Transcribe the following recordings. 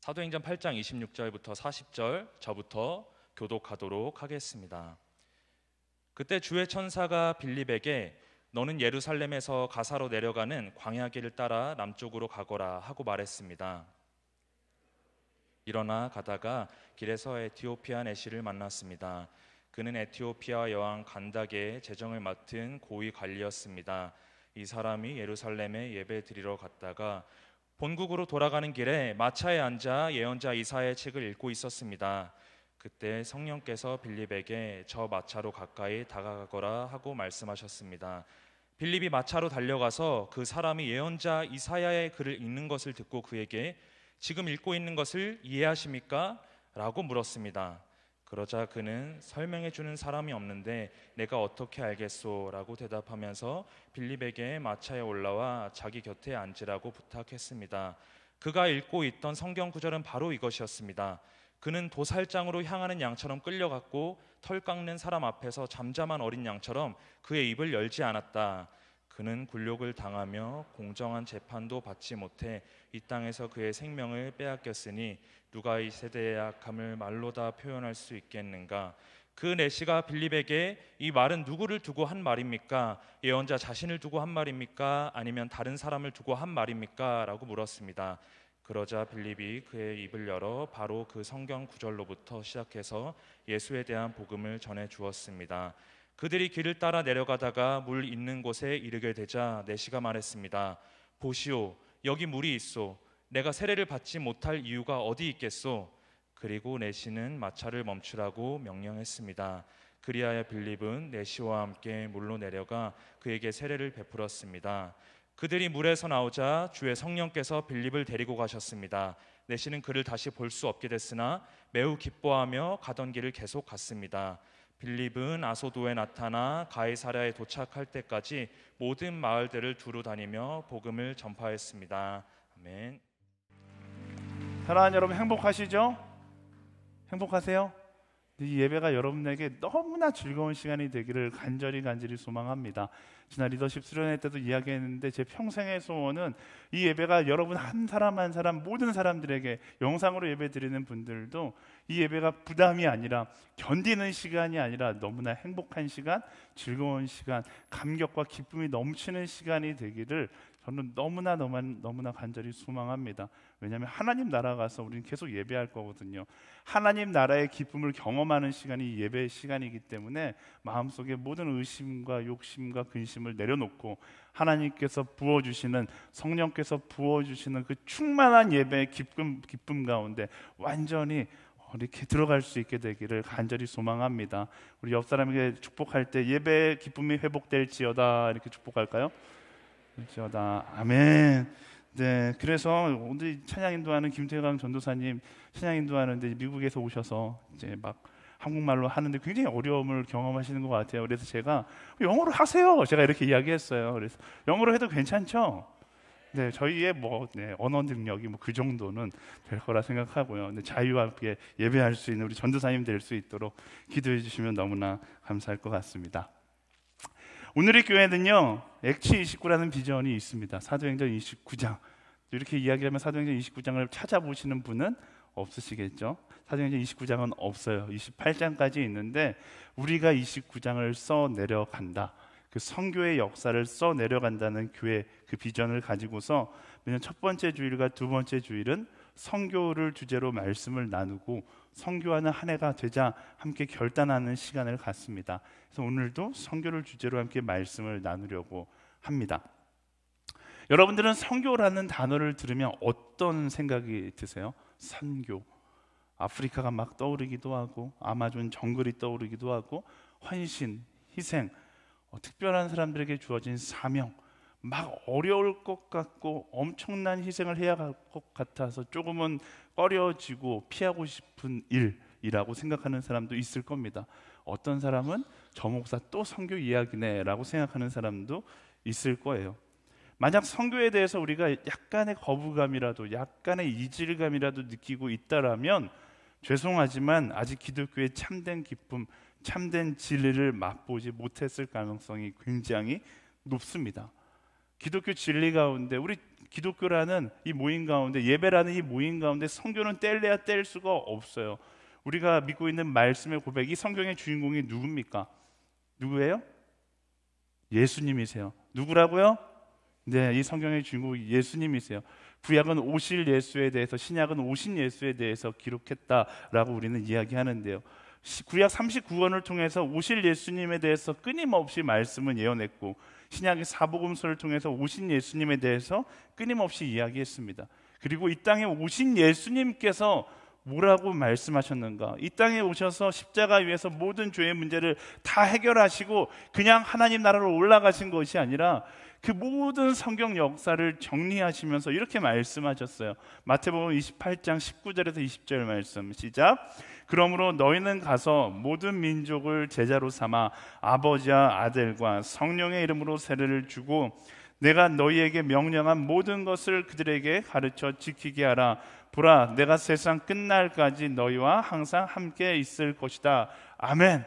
사도행전 8장 26절부터 40절 저부터 교독하도록 하겠습니다. 그때 주의 천사가 빌립에게 너는 예루살렘에서 가사로 내려가는 광야길을 따라 남쪽으로 가거라 하고 말했습니다. 일어나 가다가 길에서 에티오피아 내시를 만났습니다. 그는 에티오피아 여왕 간닥의 재정을 맡은 고위 관리였습니다. 이 사람이 예루살렘에 예배 드리러 갔다가 본국으로 돌아가는 길에 마차에 앉아 예언자 이사야의 책을 읽고 있었습니다. 그때 성령께서 빌립에게 저 마차로 가까이 다가가거라 하고 말씀하셨습니다. 빌립이 마차로 달려가서 그 사람이 예언자 이사야의 글을 읽는 것을 듣고 그에게 지금 읽고 있는 것을 이해하십니까? 라고 물었습니다. 그러자 그는 설명해 주는 사람이 없는데 내가 어떻게 알겠소? 라고 대답하면서 빌립에게 마차에 올라와 자기 곁에 앉으라고 부탁했습니다. 그가 읽고 있던 성경 구절은 바로 이것이었습니다. 그는 도살장으로 향하는 양처럼 끌려갔고 털 깎는 사람 앞에서 잠잠한 어린 양처럼 그의 입을 열지 않았다. 그는 굴욕을 당하며 공정한 재판도 받지 못해 이 땅에서 그의 생명을 빼앗겼으니 누가 이 세대의 악함을 말로 다 표현할 수 있겠는가? 그 내시가 빌립에게 이 말은 누구를 두고 한 말입니까? 예언자 자신을 두고 한 말입니까? 아니면 다른 사람을 두고 한 말입니까? 라고 물었습니다. 그러자 빌립이 그의 입을 열어 바로 그 성경 구절로부터 시작해서 예수에 대한 복음을 전해 주었습니다. 그들이 길을 따라 내려가다가 물 있는 곳에 이르게 되자 내시가 말했습니다. 보시오, 여기 물이 있소. 내가 세례를 받지 못할 이유가 어디 있겠소? 그리고 내시는 마차를 멈추라고 명령했습니다. 그리하여 빌립은 내시와 함께 물로 내려가 그에게 세례를 베풀었습니다. 그들이 물에서 나오자 주의 성령께서 빌립을 데리고 가셨습니다. 내시는 그를 다시 볼 수 없게 됐으나 매우 기뻐하며 가던 길을 계속 갔습니다. 빌립은 아소도에 나타나 가이사랴에 도착할 때까지 모든 마을들을 두루 다니며 복음을 전파했습니다. 아멘. 사랑하는 여러분, 행복하시죠? 행복하세요? 이 예배가 여러분에게 너무나 즐거운 시간이 되기를 간절히 소망합니다. 지난 리더십 수련회 때도 이야기했는데 제 평생의 소원은 이 예배가 여러분 한 사람 한 사람 모든 사람들에게 영상으로 예배 드리는 분들도 이 예배가 부담이 아니라 견디는 시간이 아니라 너무나 행복한 시간, 즐거운 시간, 감격과 기쁨이 넘치는 시간이 되기를 저는 너무나 간절히 소망합니다. 왜냐하면 하나님 나라 가서 우리는 계속 예배할 거거든요. 하나님 나라의 기쁨을 경험하는 시간이 예배의 시간이기 때문에 마음속에 모든 의심과 욕심과 근심을 내려놓고 하나님께서 부어주시는, 성령께서 부어주시는 그 충만한 예배의 기쁨 가운데 완전히 이렇게 들어갈 수 있게 되기를 간절히 소망합니다. 우리 옆 사람에게 축복할 때 예배의 기쁨이 회복될지어다 이렇게 축복할까요? 될지어다. 아멘. 네, 그래서 오늘 찬양 인도하는 김태강 전도사님 찬양 인도하는데 미국에서 오셔서 이제 막 한국말로 하는데 굉장히 어려움을 경험하시는 것 같아요. 그래서 제가 영어로 하세요. 제가 이렇게 이야기했어요. 그래서 영어로 해도 괜찮죠? 네, 저희의 언어 능력이 그 정도는 될 거라 생각하고요. 근데 자유와 함께 예배할 수 있는 우리 전도사님 될 수 있도록 기도해 주시면 너무나 감사할 것 같습니다. 오늘의 교회는요, 액치 29라는 비전이 있습니다. 사도행전 29장. 이렇게 이야기하면 사도행전 29장을 찾아보시는 분은 없으시겠죠? 사도행전 29장은 없어요. 28장까지 있는데 우리가 29장을 써 내려간다. 그 선교의 역사를 써 내려간다는 교회 그 비전을 가지고서 매년 첫 번째 주일과 두 번째 주일은 선교를 주제로 말씀을 나누고 선교하는 한 해가 되자 함께 결단하는 시간을 갖습니다. 그래서 오늘도 선교를 주제로 함께 말씀을 나누려고 합니다. 여러분들은 선교라는 단어를 들으면 어떤 생각이 드세요? 선교. 아프리카가 막 떠오르기도 하고 아마존 정글이 떠오르기도 하고 헌신, 희생, 특별한 사람들에게 주어진 사명, 막 어려울 것 같고 엄청난 희생을 해야 할 것 같아서 조금은 꺼려지고 피하고 싶은 일이라고 생각하는 사람도 있을 겁니다. 어떤 사람은 저 목사 또 선교 이야기네 라고 생각하는 사람도 있을 거예요. 만약 선교에 대해서 우리가 약간의 거부감이라도 약간의 이질감이라도 느끼고 있다라면 죄송하지만 아직 기독교의 참된 기쁨, 참된 진리를 맛보지 못했을 가능성이 굉장히 높습니다. 기독교 진리 가운데 우리 기독교라는 이 모임 가운데, 예배라는 이 모임 가운데 성교는 뗄래야 뗄 수가 없어요. 우리가 믿고 있는 말씀의 고백, 이 성경의 주인공이 누굽니까? 누구예요? 예수님이세요. 누구라고요? 네, 이 성경의 주인공이 예수님이세요. 구약은 오실 예수에 대해서, 신약은 오신 예수에 대해서 기록했다라고 우리는 이야기하는데요. 구약 39권을 통해서 오실 예수님에 대해서 끊임없이 말씀을 예언했고, 신약의 사복음서를 통해서 오신 예수님에 대해서 끊임없이 이야기했습니다. 그리고 이 땅에 오신 예수님께서 뭐라고 말씀하셨는가? 이 땅에 오셔서 십자가 위에서 모든 죄의 문제를 다 해결하시고 그냥 하나님 나라로 올라가신 것이 아니라 그 모든 성경 역사를 정리하시면서 이렇게 말씀하셨어요. 마태복음 28장 19절에서 20절 말씀 시작. 그러므로 너희는 가서 모든 민족을 제자로 삼아 아버지와 아들과 성령의 이름으로 세례를 주고 내가 너희에게 명령한 모든 것을 그들에게 가르쳐 지키게 하라. 보라, 내가 세상 끝날까지 너희와 항상 함께 있을 것이다. 아멘.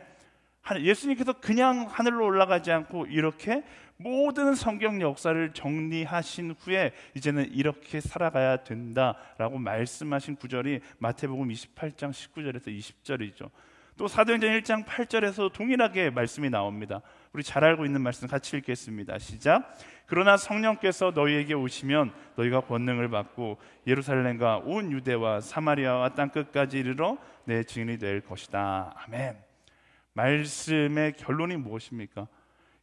예수님께서 그냥 하늘로 올라가지 않고 이렇게 모든 성경 역사를 정리하신 후에 이제는 이렇게 살아가야 된다라고 말씀하신 구절이 마태복음 28장 19절에서 20절이죠. 또 사도행전 1장 8절에서 동일하게 말씀이 나옵니다. 우리 잘 알고 있는 말씀 같이 읽겠습니다. 시작. 그러나 성령께서 너희에게 오시면 너희가 권능을 받고 예루살렘과 온 유대와 사마리아와 땅끝까지 이르러 내 증인이 될 것이다. 아멘. 말씀의 결론이 무엇입니까?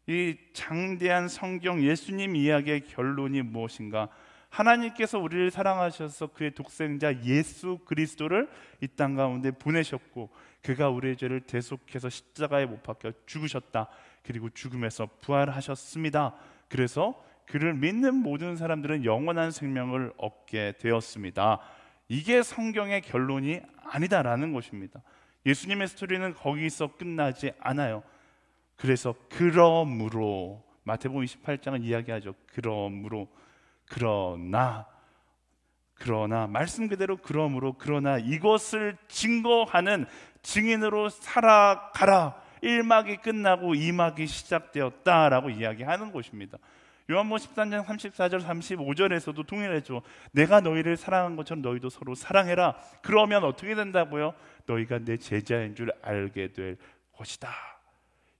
이 장대한 성경 예수님 이야기의 결론이 무엇인가? 하나님께서 우리를 사랑하셔서 그의 독생자 예수 그리스도를 이 땅 가운데 보내셨고 그가 우리의 죄를 대속해서 십자가에 못 박혀 죽으셨다. 그리고 죽음에서 부활하셨습니다. 그래서 그를 믿는 모든 사람들은 영원한 생명을 얻게 되었습니다. 이게 성경의 결론이 아니다라는 것입니다. 예수님의 스토리는 거기서 끝나지 않아요. 그래서 그러므로 마태복음 28장은 이야기하죠. 그러나 말씀 그대로 그러나 이것을 증거하는 증인으로 살아가라. 1막이 끝나고 2막이 시작되었다라고 이야기하는 것입니다. 요한복음 13장 34절 35절에서도 동일하죠. 내가 너희를 사랑한 것처럼 너희도 서로 사랑해라. 그러면 어떻게 된다고요? 너희가 내 제자인 줄 알게 될 것이다.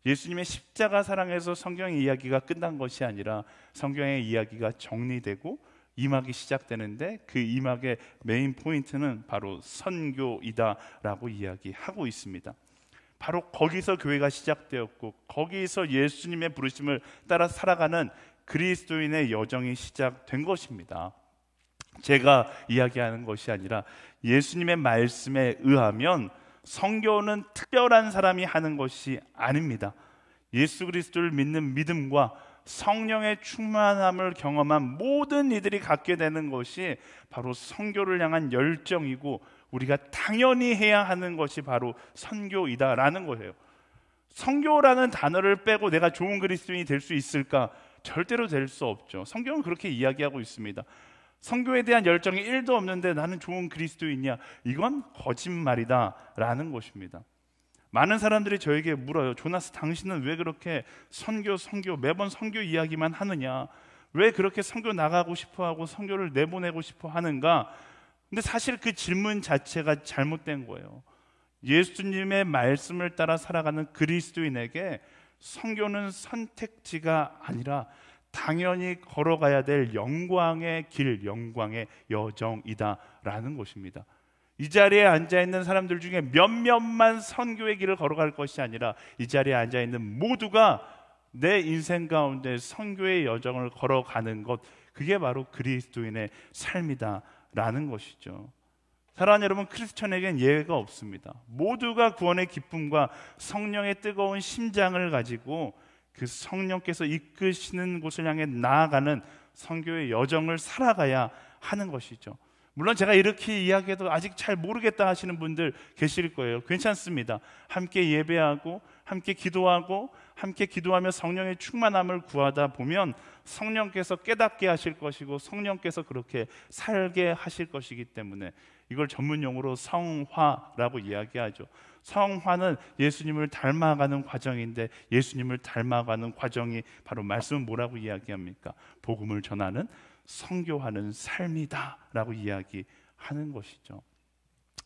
예수님의 십자가 사랑에서 성경의 이야기가 끝난 것이 아니라 성경의 이야기가 정리되고 2막이 시작되는데 그 2막의 메인 포인트는 바로 선교이다라고 이야기하고 있습니다. 바로 거기서 교회가 시작되었고 거기서 예수님의 부르심을 따라 살아가는 그리스도인의 여정이 시작된 것입니다. 제가 이야기하는 것이 아니라 예수님의 말씀에 의하면 선교는 특별한 사람이 하는 것이 아닙니다. 예수 그리스도를 믿는 믿음과 성령의 충만함을 경험한 모든 이들이 갖게 되는 것이 바로 선교를 향한 열정이고 우리가 당연히 해야 하는 것이 바로 선교이다라는 거예요. 선교라는 단어를 빼고 내가 좋은 그리스도인이 될 수 있을까? 절대로 될 수 없죠. 성경은 그렇게 이야기하고 있습니다. 선교에 대한 열정이 1도 없는데 나는 좋은 그리스도인이야. 이건 거짓말이다라는 것입니다. 많은 사람들이 저에게 물어요. 조나스, 당신은 왜 그렇게 선교 매번 선교 이야기만 하느냐? 왜 그렇게 선교 나가고 싶어하고 선교를 내보내고 싶어 하는가? 근데 사실 그 질문 자체가 잘못된 거예요. 예수님의 말씀을 따라 살아가는 그리스도인에게 선교는 선택지가 아니라 당연히 걸어가야 될 영광의 길, 영광의 여정이다라는 것입니다. 이 자리에 앉아있는 사람들 중에 몇몇만 선교의 길을 걸어갈 것이 아니라 이 자리에 앉아있는 모두가 내 인생 가운데 선교의 여정을 걸어가는 것, 그게 바로 그리스도인의 삶이다라는 것이죠. 사랑하는 여러분, 크리스천에겐 예외가 없습니다. 모두가 구원의 기쁨과 성령의 뜨거운 심장을 가지고 그 성령께서 이끄시는 곳을 향해 나아가는 선교의 여정을 살아가야 하는 것이죠. 물론 제가 이렇게 이야기해도 아직 잘 모르겠다 하시는 분들 계실 거예요. 괜찮습니다. 함께 예배하고 함께 기도하고 함께 기도하며 성령의 충만함을 구하다 보면 성령께서 깨닫게 하실 것이고 성령께서 그렇게 살게 하실 것이기 때문에 이걸 전문용어로 성화라고 이야기하죠. 성화는 예수님을 닮아가는 과정인데 예수님을 닮아가는 과정이 바로 말씀은 뭐라고 이야기합니까? 복음을 전하는 선교하는 삶이다라고 이야기하는 것이죠.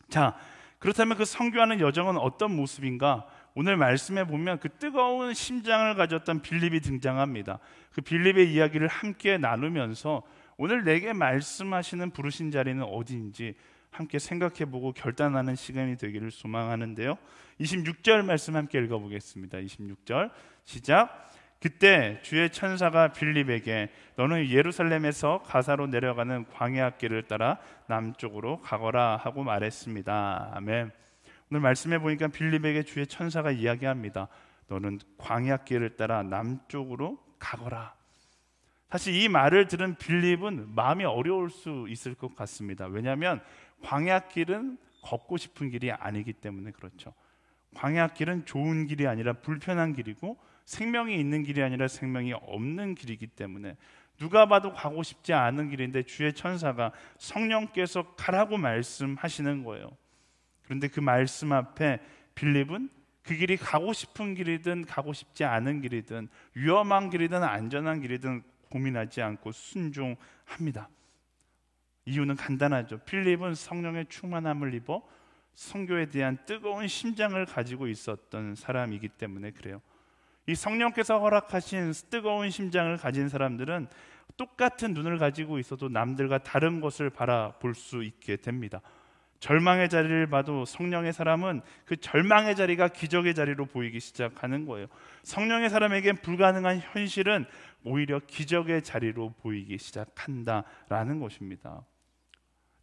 자, 그렇다면 그 선교하는 여정은 어떤 모습인가? 오늘 말씀에 보면 그 뜨거운 심장을 가졌던 빌립이 등장합니다. 그 빌립의 이야기를 함께 나누면서 오늘 내게 말씀하시는 부르신 자리는 어디인지 함께 생각해보고 결단하는 시간이 되기를 소망하는데요. 26절 말씀 함께 읽어보겠습니다. 26절 시작. 그때 주의 천사가 빌립에게 너는 예루살렘에서 가사로 내려가는 광야길을 따라 남쪽으로 가거라 하고 말했습니다. 아멘. 오늘 말씀해 보니까 빌립에게 주의 천사가 이야기합니다. 너는 광야길을 따라 남쪽으로 가거라. 사실 이 말을 들은 빌립은 마음이 어려울 수 있을 것 같습니다. 왜냐하면 광야길은 걷고 싶은 길이 아니기 때문에 그렇죠. 광야길은 좋은 길이 아니라 불편한 길이고 생명이 있는 길이 아니라 생명이 없는 길이기 때문에 누가 봐도 가고 싶지 않은 길인데 주의 천사가 성령께서 가라고 말씀하시는 거예요. 그런데 그 말씀 앞에 빌립은 그 길이 가고 싶은 길이든 가고 싶지 않은 길이든 위험한 길이든 안전한 길이든 고민하지 않고 순종합니다. 이유는 간단하죠. 빌립은 성령의 충만함을 입어 선교에 대한 뜨거운 심장을 가지고 있었던 사람이기 때문에 그래요. 이 성령께서 허락하신 뜨거운 심장을 가진 사람들은 똑같은 눈을 가지고 있어도 남들과 다른 것을 바라볼 수 있게 됩니다. 절망의 자리를 봐도 성령의 사람은 그 절망의 자리가 기적의 자리로 보이기 시작하는 거예요. 성령의 사람에겐 불가능한 현실은 오히려 기적의 자리로 보이기 시작한다라는 것입니다.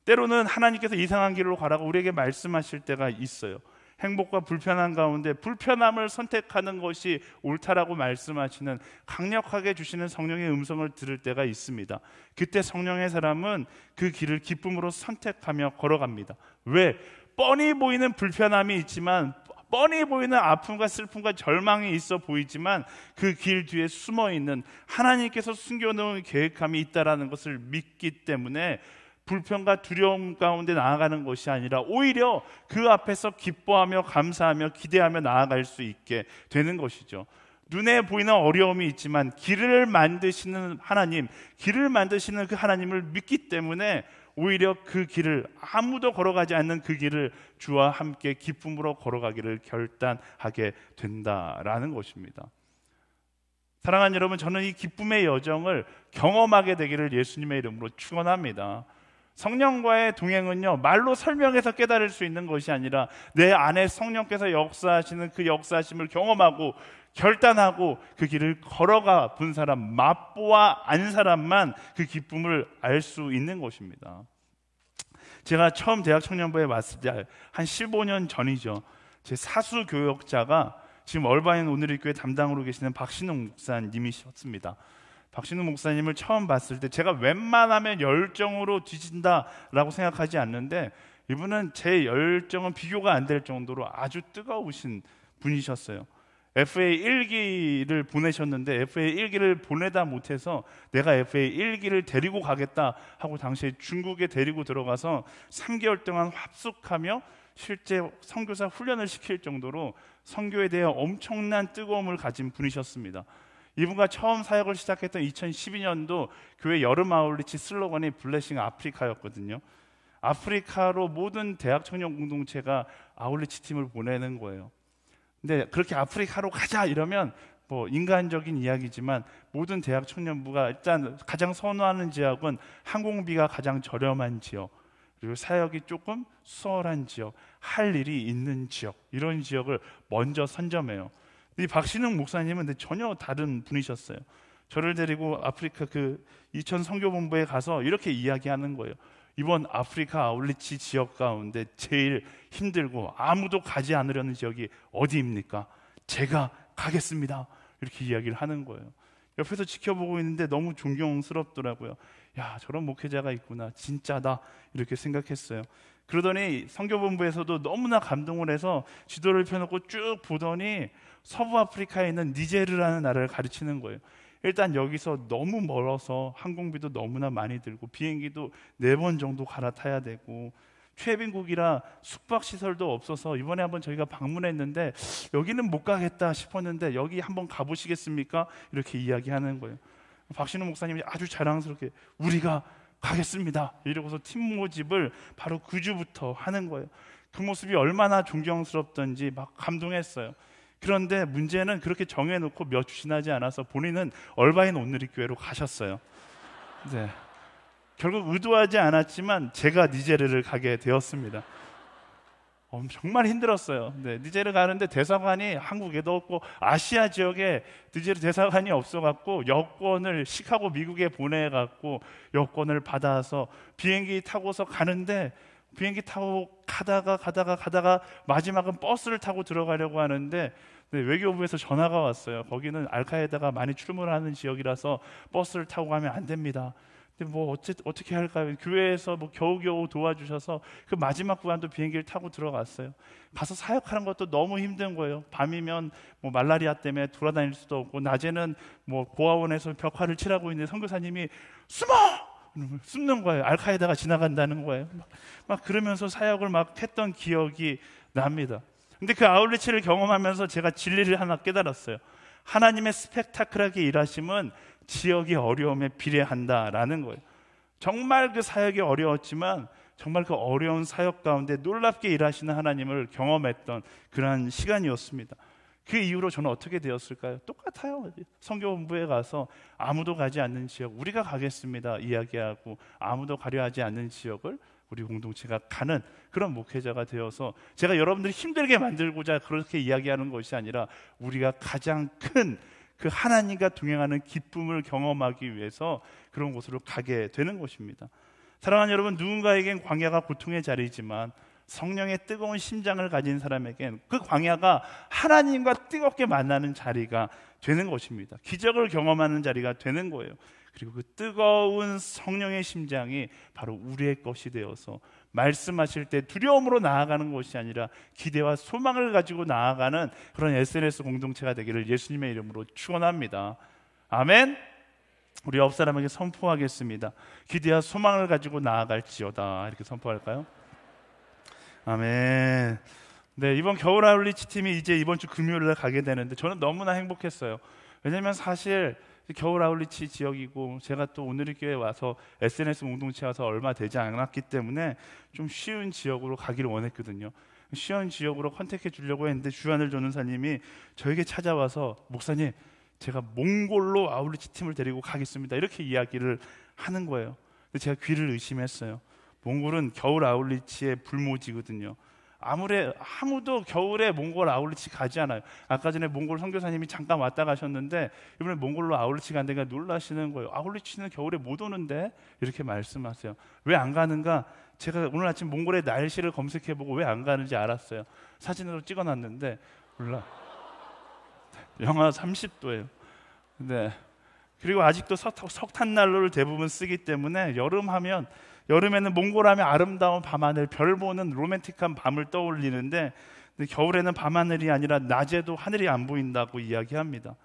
때로는 하나님께서 이상한 길로 가라고 우리에게 말씀하실 때가 있어요. 행복과 불편한 가운데 불편함을 선택하는 것이 옳다라고 말씀하시는 강력하게 주시는 성령의 음성을 들을 때가 있습니다. 그때 성령의 사람은 그 길을 기쁨으로 선택하며 걸어갑니다. 왜? 뻔히 보이는 불편함이 있지만, 뻔히 보이는 아픔과 슬픔과 절망이 있어 보이지만 그 길 뒤에 숨어있는 하나님께서 숨겨놓은 계획함이 있다는 것을 믿기 때문에 불편과 두려움 가운데 나아가는 것이 아니라 오히려 그 앞에서 기뻐하며 감사하며 기대하며 나아갈 수 있게 되는 것이죠. 눈에 보이는 어려움이 있지만 길을 만드시는 하나님, 길을 만드시는 그 하나님을 믿기 때문에 오히려 그 길을, 아무도 걸어가지 않는 그 길을 주와 함께 기쁨으로 걸어가기를 결단하게 된다라는 것입니다. 사랑하는 여러분, 저는 이 기쁨의 여정을 경험하게 되기를 예수님의 이름으로 축원합니다. 성령과의 동행은요, 말로 설명해서 깨달을 수 있는 것이 아니라 내 안에 성령께서 역사하시는 그 역사하심을 경험하고 결단하고 그 길을 걸어가 본 사람, 맛보아 안 사람만 그 기쁨을 알 수 있는 것입니다. 제가 처음 대학 청년부에 왔을 때 한 15년 전이죠. 제 사수 교역자가 지금 얼바인 오늘의 교회 담당으로 계시는 박신웅 목사님이셨습니다. 박신웅 목사님을 처음 봤을 때 제가 웬만하면 열정으로 뒤진다라고 생각하지 않는데 이분은 제 열정은 비교가 안 될 정도로 아주 뜨거우신 분이셨어요. FA 1기를 보내셨는데 FA 1기를 보내다 못해서 내가 FA 1기를 데리고 가겠다 하고 당시에 중국에 데리고 들어가서 3개월 동안 합숙하며 실제 선교사 훈련을 시킬 정도로 선교에 대해 엄청난 뜨거움을 가진 분이셨습니다. 이분과 처음 사역을 시작했던 2012년도 교회 여름 아울리치 슬로건이 블레싱 아프리카였거든요. 아프리카로 모든 대학 청년 공동체가 아울리치 팀을 보내는 거예요. 근데 그렇게 아프리카로 가자 이러면 뭐 인간적인 이야기지만 모든 대학 청년부가 일단 가장 선호하는 지역은 항공비가 가장 저렴한 지역, 그리고 사역이 조금 수월한 지역, 할 일이 있는 지역, 이런 지역을 먼저 선점해요. 이 박신웅 목사님은 전혀 다른 분이셨어요. 저를 데리고 아프리카 그 이천 선교본부에 가서 이렇게 이야기하는 거예요. 이번 아프리카 아울리치 지역 가운데 제일 힘들고 아무도 가지 않으려는 지역이 어디입니까? 제가 가겠습니다. 이렇게 이야기를 하는 거예요. 옆에서 지켜보고 있는데 너무 존경스럽더라고요. 야, 저런 목회자가 있구나. 진짜다. 이렇게 생각했어요. 그러더니 선교본부에서도 너무나 감동을 해서 지도를 펴놓고 쭉 보더니 서부 아프리카에 있는 니제르라는 나라를 가르치는 거예요. 일단 여기서 너무 멀어서 항공비도 너무나 많이 들고 비행기도 4번 정도 갈아타야 되고 최빈국이라 숙박시설도 없어서 이번에 한번 저희가 방문했는데 여기는 못 가겠다 싶었는데 여기 한번 가보시겠습니까? 이렇게 이야기하는 거예요. 박신우 목사님이 아주 자랑스럽게 우리가 가겠습니다 이러고서 팀 모집을 바로 그 주부터 하는 거예요. 그 모습이 얼마나 존경스럽던지 막 감동했어요. 그런데 문제는 그렇게 정해놓고 몇 주 지나지 않아서 본인은 얼바인 온누리교회로 가셨어요. 네. 결국 의도하지 않았지만 제가 니제르를 가게 되었습니다. 정말 힘들었어요. 네, 니제르 가는데 대사관이 한국에도 없고 아시아 지역에 니제르 대사관이 없어갖고 여권을 시카고 미국에 보내갖고 여권을 받아서 비행기 타고서 가는데, 비행기 타고 가다가 마지막은 버스를 타고 들어가려고 하는데, 네, 외교부에서 전화가 왔어요. 거기는 알카에다가 많이 출몰하는 지역이라서 버스를 타고 가면 안 됩니다. 근데 뭐 어떻게 할까요? 교회에서 뭐 겨우겨우 도와주셔서 그 마지막 구간도 비행기를 타고 들어갔어요. 가서 사역하는 것도 너무 힘든 거예요. 밤이면 뭐 말라리아 때문에 돌아다닐 수도 없고, 낮에는 뭐 고아원에서 벽화를 칠하고 있는데 선교사님이 숨는 거예요. 알카에다가 지나간다는 거예요. 막 그러면서 사역을 막 했던 기억이 납니다. 근데 그 아울리치를 경험하면서 제가 진리를 하나 깨달았어요. 하나님의 스펙타클하게 일하심은 지역의 어려움에 비례한다라는 거예요. 정말 그 사역이 어려웠지만 정말 그 어려운 사역 가운데 놀랍게 일하시는 하나님을 경험했던 그러한 시간이었습니다. 그 이후로 저는 어떻게 되었을까요? 똑같아요. 선교본부에 가서 아무도 가지 않는 지역 우리가 가겠습니다 이야기하고, 아무도 가려 하지 않는 지역을 우리 공동체가 가는 그런 목회자가 되어서, 제가 여러분들이 힘들게 만들고자 그렇게 이야기하는 것이 아니라 우리가 가장 큰 그 하나님과 동행하는 기쁨을 경험하기 위해서 그런 곳으로 가게 되는 것입니다. 사랑하는 여러분, 누군가에겐 광야가 고통의 자리지만 성령의 뜨거운 심장을 가진 사람에겐 그 광야가 하나님과 뜨겁게 만나는 자리가 되는 것입니다. 기적을 경험하는 자리가 되는 거예요. 그리고 그 뜨거운 성령의 심장이 바로 우리의 것이 되어서 말씀하실 때 두려움으로 나아가는 것이 아니라 기대와 소망을 가지고 나아가는 그런 SNS 공동체가 되기를 예수님의 이름으로 축원합니다. 아멘. 우리 옆 사람에게 선포하겠습니다. 기대와 소망을 가지고 나아갈지어다. 이렇게 선포할까요? 아멘. 네, 이번 겨울 아울리치 팀이 이제 이번 주 금요일에 가게 되는데 저는 너무나 행복했어요. 왜냐하면 사실 겨울 아울리치 지역이고 제가 또 오늘의 와서 SNS 공동체 와서 얼마 되지 않았기 때문에 좀 쉬운 지역으로 가기를 원했거든요. 쉬운 지역으로 컨택해 주려고 했는데 주한을 조는사님이 저에게 찾아와서 목사님, 제가 몽골로 아울리치 팀을 데리고 가겠습니다 이렇게 이야기를 하는 거예요. 근데 제가 귀를 의심했어요. 몽골은 겨울 아울리치의 불모지거든요. 아무도 겨울에 몽골 아울리치 가지 않아요. 아까 전에 몽골 선교사님이 잠깐 왔다 가셨는데 이번에 몽골로 아울리치 간다니까 놀라시는 거예요. 아울리치는 겨울에 못 오는데 이렇게 말씀하세요. 왜 안 가는가? 제가 오늘 아침 몽골의 날씨를 검색해보고 왜 안 가는지 알았어요. 사진으로 찍어놨는데 몰라, 영하 30도예요. 네. 그리고 아직도 석탄난로를 대부분 쓰기 때문에 여름에는 몽골 하면 아름다운 밤하늘, 별 보는 로맨틱한 밤을 떠올리는데 겨울에는 밤하늘이 아니라 낮에도 하늘이 안 보인다고 이야기합니다.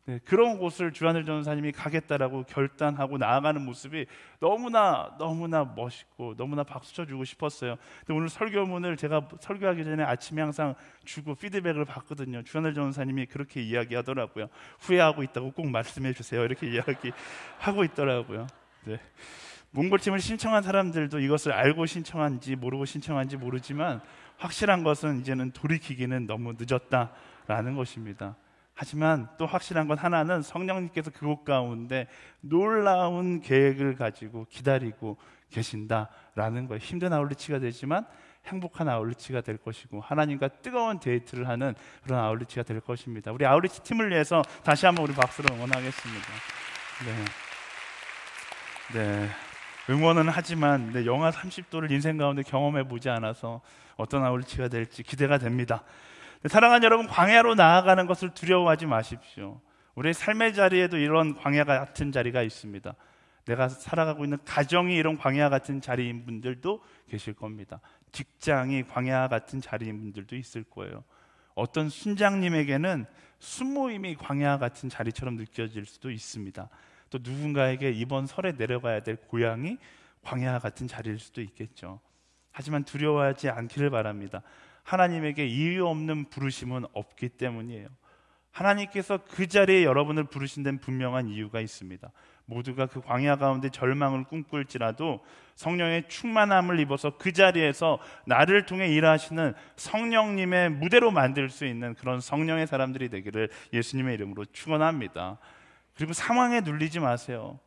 네, 그런 곳을 주한을 전사님이 가겠다라고 결단하고 나아가는 모습이 너무나 멋있고 너무나 박수 쳐주고 싶었어요. 근데 오늘 설교문을 제가 설교하기 전에 아침에 항상 주고 피드백을 받거든요. 주한을 전사님이 그렇게 이야기하더라고요. 후회하고 있다고 꼭 말씀해 주세요 이렇게 이야기하고 있더라고요. 네. 몽골팀을 신청한 사람들도 이것을 알고 신청한지 모르고 신청한지 모르지만 확실한 것은 이제는 돌이키기는 너무 늦었다라는 것입니다. 하지만 또 확실한 건 하나는, 성령님께서 그곳 가운데 놀라운 계획을 가지고 기다리고 계신다라는 거예요. 힘든 아울리치가 되지만 행복한 아울리치가 될 것이고 하나님과 뜨거운 데이트를 하는 그런 아울리치가 될 것입니다. 우리 아울리치 팀을 위해서 다시 한번 우리 박수로 응원하겠습니다. 네. 응원은 하지만 영하 30도를 인생 가운데 경험해 보지 않아서 어떤 아울리치가 될지 기대가 됩니다. 사랑하는 여러분, 광야로 나아가는 것을 두려워하지 마십시오. 우리의 삶의 자리에도 이런 광야 같은 자리가 있습니다. 내가 살아가고 있는 가정이 이런 광야 같은 자리인 분들도 계실 겁니다. 직장이 광야 같은 자리인 분들도 있을 거예요. 어떤 순장님에게는 순모임이 광야 같은 자리처럼 느껴질 수도 있습니다. 또 누군가에게 이번 설에 내려가야 될 고향이 광야 같은 자리일 수도 있겠죠. 하지만 두려워하지 않기를 바랍니다. 하나님에게 이유 없는 부르심은 없기 때문이에요. 하나님께서 그 자리에 여러분을 부르신 데는 분명한 이유가 있습니다. 모두가 그 광야 가운데 절망을 꿈꿀지라도 성령의 충만함을 입어서 그 자리에서 나를 통해 일하시는 성령님의 무대로 만들 수 있는 그런 성령의 사람들이 되기를 예수님의 이름으로 축원합니다. 그리고 상황에 눌리지 마세요.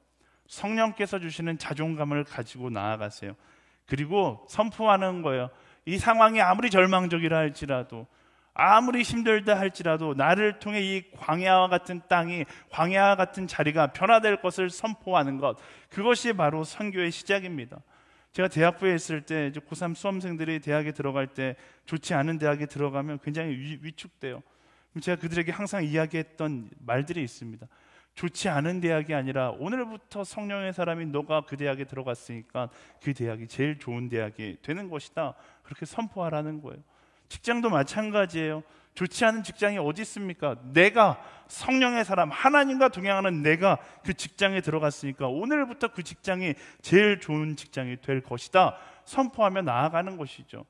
성령께서 주시는 자존감을 가지고 나아가세요. 그리고 선포하는 거예요. 이 상황이 아무리 절망적이라 할지라도, 아무리 힘들다 할지라도 나를 통해 이 광야와 같은 땅이, 광야와 같은 자리가 변화될 것을 선포하는 것, 그것이 바로 선교의 시작입니다. 제가 대학부에 있을 때 고3 수험생들이 대학에 들어갈 때 좋지 않은 대학에 들어가면 굉장히 위축돼요. 제가 그들에게 항상 이야기했던 말들이 있습니다. 좋지 않은 대학이 아니라 오늘부터 성령의 사람이 너가 그 대학에 들어갔으니까 그 대학이 제일 좋은 대학이 되는 것이다. 그렇게 선포하라는 거예요. 직장도 마찬가지예요. 좋지 않은 직장이 어디 있습니까? 내가 성령의 사람, 하나님과 동행하는 내가 그 직장에 들어갔으니까 오늘부터 그 직장이 제일 좋은 직장이 될 것이다. 선포하며 나아가는 것이죠.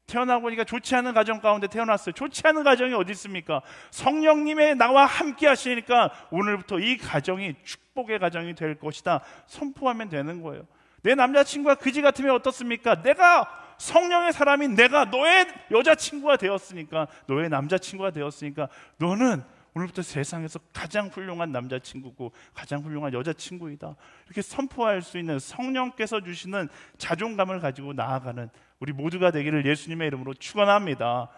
태어나고 보니까 좋지 않은 가정 가운데 태어났어요. 좋지 않은 가정이 어디 있습니까? 성령님의 나와 함께 하시니까 오늘부터 이 가정이 축복의 가정이 될 것이다. 선포하면 되는 거예요. 내 남자친구가 그지 같으면 어떻습니까? 내가 성령의 사람인 내가 너의 여자친구가 되었으니까, 너의 남자친구가 되었으니까 너는 오늘부터 세상에서 가장 훌륭한 남자친구고 가장 훌륭한 여자친구이다. 이렇게 선포할 수 있는 성령께서 주시는 자존감을 가지고 나아가는 우리 모두가 되기를 예수님의 이름으로 축원합니다.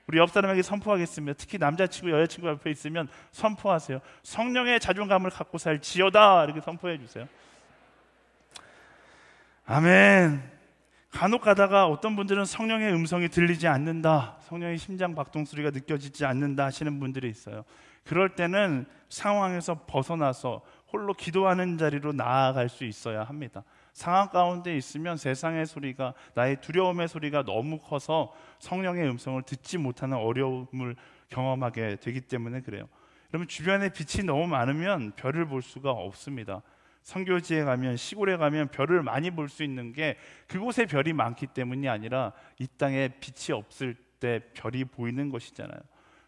우리 옆 사람에게 선포하겠습니다. 특히 남자친구, 여자친구 옆에 있으면 선포하세요. 성령의 자존감을 갖고 살지어다. 이렇게 선포해 주세요. 아멘. 간혹 가다가 어떤 분들은 성령의 음성이 들리지 않는다, 성령의 심장 박동 소리가 느껴지지 않는다 하시는 분들이 있어요. 그럴 때는 상황에서 벗어나서 홀로 기도하는 자리로 나아갈 수 있어야 합니다. 상황 가운데 있으면 세상의 소리가, 나의 두려움의 소리가 너무 커서 성령의 음성을 듣지 못하는 어려움을 경험하게 되기 때문에 그래요. 여러분, 주변에 빛이 너무 많으면 별을 볼 수가 없습니다. 선교지에 가면, 시골에 가면 별을 많이 볼 수 있는 게 그곳에 별이 많기 때문이 아니라 이 땅에 빛이 없을 때 별이 보이는 것이잖아요.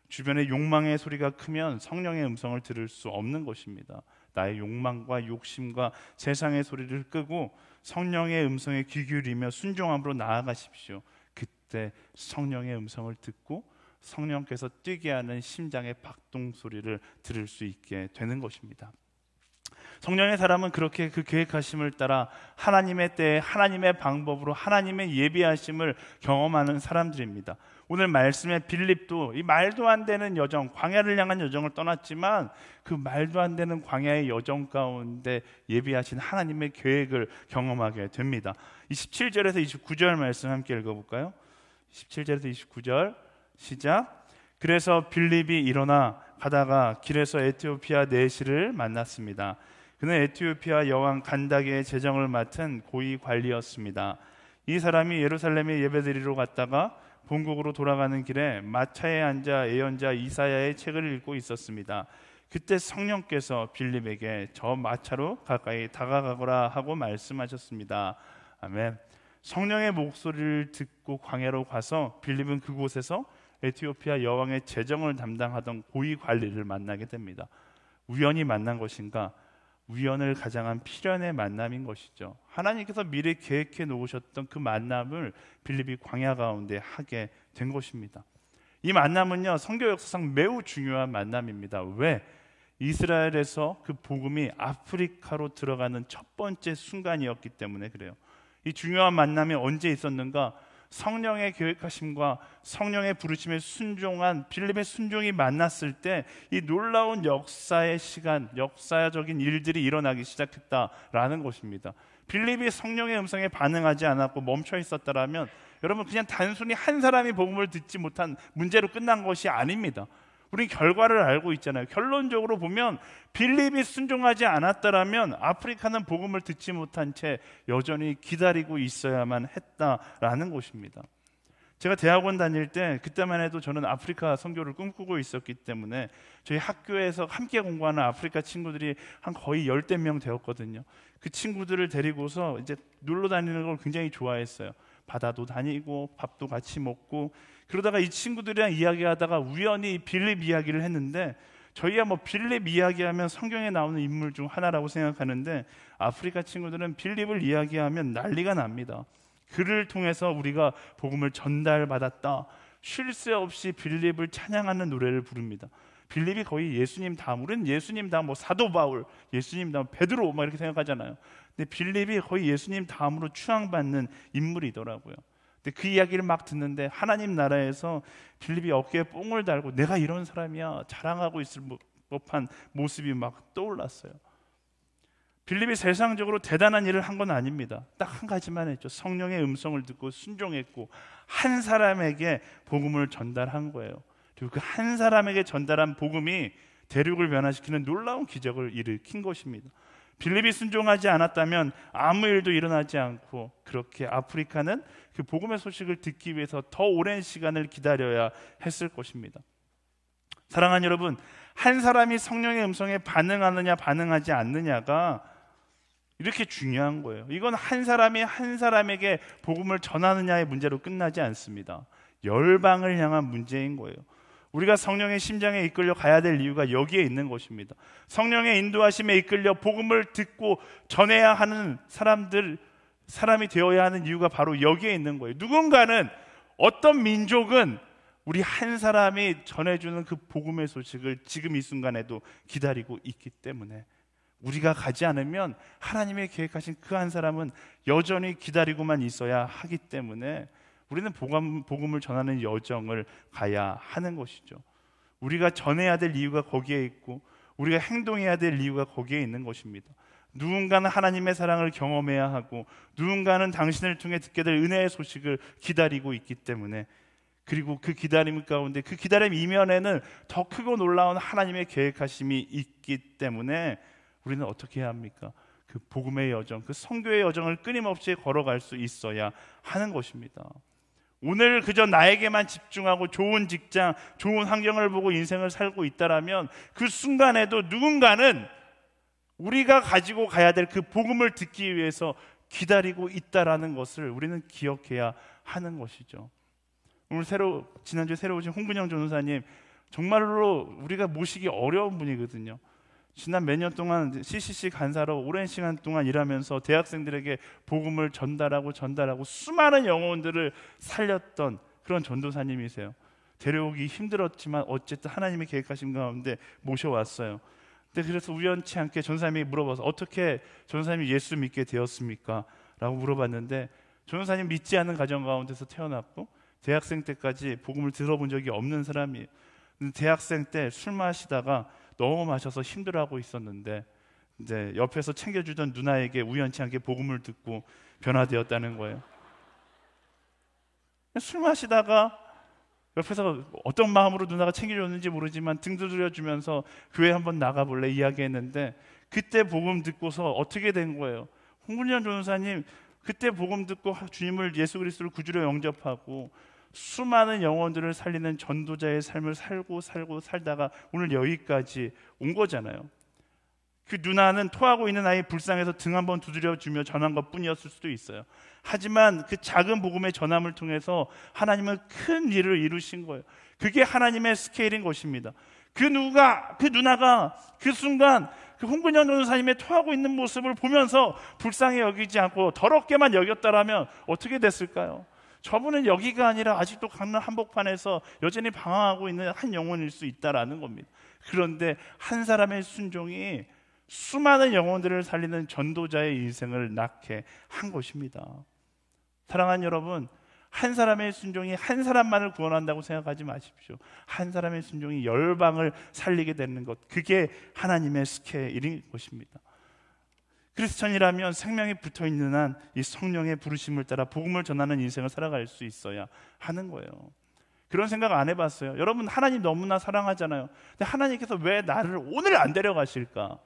주변에 욕망의 소리가 크면 성령의 음성을 들을 수 없는 것입니다. 나의 욕망과 욕심과 세상의 소리를 끄고 성령의 음성에 귀 기울이며 순종함으로 나아가십시오. 그때 성령의 음성을 듣고 성령께서 뛰게 하는 심장의 박동 소리를 들을 수 있게 되는 것입니다. 성령의 사람은 그렇게 그 계획하심을 따라 하나님의 때에 하나님의 방법으로 하나님의 예비하심을 경험하는 사람들입니다. 오늘 말씀의 빌립도 이 말도 안 되는 여정, 광야를 향한 여정을 떠났지만 그 말도 안 되는 광야의 여정 가운데 예비하신 하나님의 계획을 경험하게 됩니다. 27절에서 29절 말씀 함께 읽어볼까요? 17절에서 29절 시작. 그래서 빌립이 일어나 가다가 길에서 에티오피아 내시를 만났습니다. 그는 에티오피아 여왕 간다게의 재정을 맡은 고위 관리였습니다. 이 사람이 예루살렘에 예배드리러 갔다가 본국으로 돌아가는 길에 마차에 앉아 예언자 이사야의 책을 읽고 있었습니다. 그때 성령께서 빌립에게 저 마차로 가까이 다가가거라 하고 말씀하셨습니다. 아멘. 성령의 목소리를 듣고 광야로 가서 빌립은 그곳에서 에티오피아 여왕의 재정을 담당하던 고위 관리를 만나게 됩니다. 우연히 만난 것인가? 우연을 가장한 필연의 만남인 것이죠. 하나님께서 미리 계획해 놓으셨던 그 만남을 빌립이 광야 가운데 하게 된 것입니다. 이 만남은요, 선교 역사상 매우 중요한 만남입니다. 왜? 이스라엘에서 그 복음이 아프리카로 들어가는 첫 번째 순간이었기 때문에 그래요. 이 중요한 만남이 언제 있었는가? 성령의 계획하심과 성령의 부르심에 순종한 빌립의 순종이 만났을 때 이 놀라운 역사의 시간, 역사적인 일들이 일어나기 시작했다라는 것입니다. 빌립이 성령의 음성에 반응하지 않았고 멈춰 있었다라면 여러분, 그냥 단순히 한 사람이 복음을 듣지 못한 문제로 끝난 것이 아닙니다. 우린 결과를 알고 있잖아요. 결론적으로 보면 빌립이 순종하지 않았다라면 아프리카는 복음을 듣지 못한 채 여전히 기다리고 있어야만 했다라는 것입니다. 제가 대학원 다닐 때 그때만 해도 저는 아프리카 선교를 꿈꾸고 있었기 때문에 저희 학교에서 함께 공부하는 아프리카 친구들이 한 거의 10명 되었거든요. 그 친구들을 데리고서 이제 놀러 다니는 걸 굉장히 좋아했어요. 바다도 다니고 밥도 같이 먹고 그러다가 이 친구들이랑 이야기하다가 우연히 빌립 이야기를 했는데 저희야 뭐 빌립 이야기하면 성경에 나오는 인물 중 하나라고 생각하는데 아프리카 친구들은 빌립을 이야기하면 난리가 납니다. 그를 통해서 우리가 복음을 전달받았다. 쉴 새 없이 빌립을 찬양하는 노래를 부릅니다. 빌립이 거의 예수님 다음, 우리는 예수님 다음 뭐 사도 바울, 예수님 다음 베드로 막 이렇게 생각하잖아요. 근데 빌립이 거의 예수님 다음으로 추앙받는 인물이더라고요. 근데 그 이야기를 막 듣는데 하나님 나라에서 빌립이 어깨에 뽕을 달고 내가 이런 사람이야 자랑하고 있을 법한 모습이 막 떠올랐어요. 빌립이 세상적으로 대단한 일을 한 건 아닙니다. 딱 한 가지만 했죠. 성령의 음성을 듣고 순종했고 한 사람에게 복음을 전달한 거예요. 그리고 그 한 사람에게 전달한 복음이 대륙을 변화시키는 놀라운 기적을 일으킨 것입니다. 빌립이 순종하지 않았다면 아무 일도 일어나지 않고 그렇게 아프리카는 그 복음의 소식을 듣기 위해서 더 오랜 시간을 기다려야 했을 것입니다. 사랑하는 여러분, 한 사람이 성령의 음성에 반응하느냐 반응하지 않느냐가 이렇게 중요한 거예요. 이건 한 사람이 한 사람에게 복음을 전하느냐의 문제로 끝나지 않습니다. 열방을 향한 문제인 거예요. 우리가 성령의 심장에 이끌려 가야 될 이유가 여기에 있는 것입니다. 성령의 인도하심에 이끌려 복음을 듣고 전해야 하는 사람이 되어야 하는 이유가 바로 여기에 있는 거예요. 누군가는, 어떤 민족은 우리 한 사람이 전해주는 그 복음의 소식을 지금 이 순간에도 기다리고 있기 때문에 우리가 가지 않으면 하나님의 계획하신 그 한 사람은 여전히 기다리고만 있어야 하기 때문에 우리는 복음을 전하는 여정을 가야 하는 것이죠. 우리가 전해야 될 이유가 거기에 있고 우리가 행동해야 될 이유가 거기에 있는 것입니다. 누군가는 하나님의 사랑을 경험해야 하고 누군가는 당신을 통해 듣게 될 은혜의 소식을 기다리고 있기 때문에, 그리고 그 기다림 가운데, 그 기다림 이면에는 더 크고 놀라운 하나님의 계획하심이 있기 때문에 우리는 어떻게 해야 합니까? 그 복음의 여정, 그 선교의 여정을 끊임없이 걸어갈 수 있어야 하는 것입니다. 오늘 그저 나에게만 집중하고 좋은 직장, 좋은 환경을 보고 인생을 살고 있다라면 그 순간에도 누군가는 우리가 가지고 가야 될 그 복음을 듣기 위해서 기다리고 있다라는 것을 우리는 기억해야 하는 것이죠. 오늘 지난주에 새로 오신 홍근영 전도사님, 정말로 우리가 모시기 어려운 분이거든요. 지난 몇 년 동안 CCC 간사로 오랜 시간 동안 일하면서 대학생들에게 복음을 전달하고 수많은 영혼들을 살렸던 그런 전도사님이세요. 데려오기 힘들었지만 어쨌든 하나님의 계획하신 가운데 모셔왔어요. 근데 그래서 우연치 않게 전도사님이 물어봐서 어떻게 전도사님이 예수 믿게 되었습니까? 라고 물어봤는데, 전도사님 믿지 않는 가정 가운데서 태어났고 대학생 때까지 복음을 들어본 적이 없는 사람이에요. 대학생 때 술 마시다가 너무 마셔서 힘들어하고 있었는데 이제 옆에서 챙겨주던 누나에게 우연치 않게 복음을 듣고 변화되었다는 거예요. 술 마시다가 옆에서 어떤 마음으로 누나가 챙겨줬는지 모르지만 등 두드려주면서 교회 한번 나가볼래 이야기했는데, 그때 복음 듣고서 어떻게 된 거예요? 홍근현 전도사님 그때 복음 듣고 주님을, 예수 그리스도를 구주로 영접하고 수많은 영혼들을 살리는 전도자의 삶을 살다가 오늘 여기까지 온 거잖아요. 그 누나는 토하고 있는 아이 불쌍해서 등 한번 두드려주며 전한 것뿐이었을 수도 있어요. 하지만 그 작은 복음의 전함을 통해서 하나님은 큰 일을 이루신 거예요. 그게 하나님의 스케일인 것입니다. 그 누나가 그 순간 그 홍근영 전도사님의 토하고 있는 모습을 보면서 불쌍히 여기지 않고 더럽게만 여겼다라면 어떻게 됐을까요? 저분은 여기가 아니라 아직도 강남 한복판에서 여전히 방황하고 있는 한 영혼일 수 있다라는 겁니다. 그런데 한 사람의 순종이 수많은 영혼들을 살리는 전도자의 인생을 낳게 한 것입니다. 사랑하는 여러분, 한 사람의 순종이 한 사람만을 구원한다고 생각하지 마십시오. 한 사람의 순종이 열방을 살리게 되는 것, 그게 하나님의 스케일인 것입니다. 크리스천이라면 생명이 붙어있는 한 이 성령의 부르심을 따라 복음을 전하는 인생을 살아갈 수 있어야 하는 거예요. 그런 생각 안 해봤어요? 여러분, 하나님 너무나 사랑하잖아요. 근데 하나님께서 왜 나를 오늘 안 데려가실까?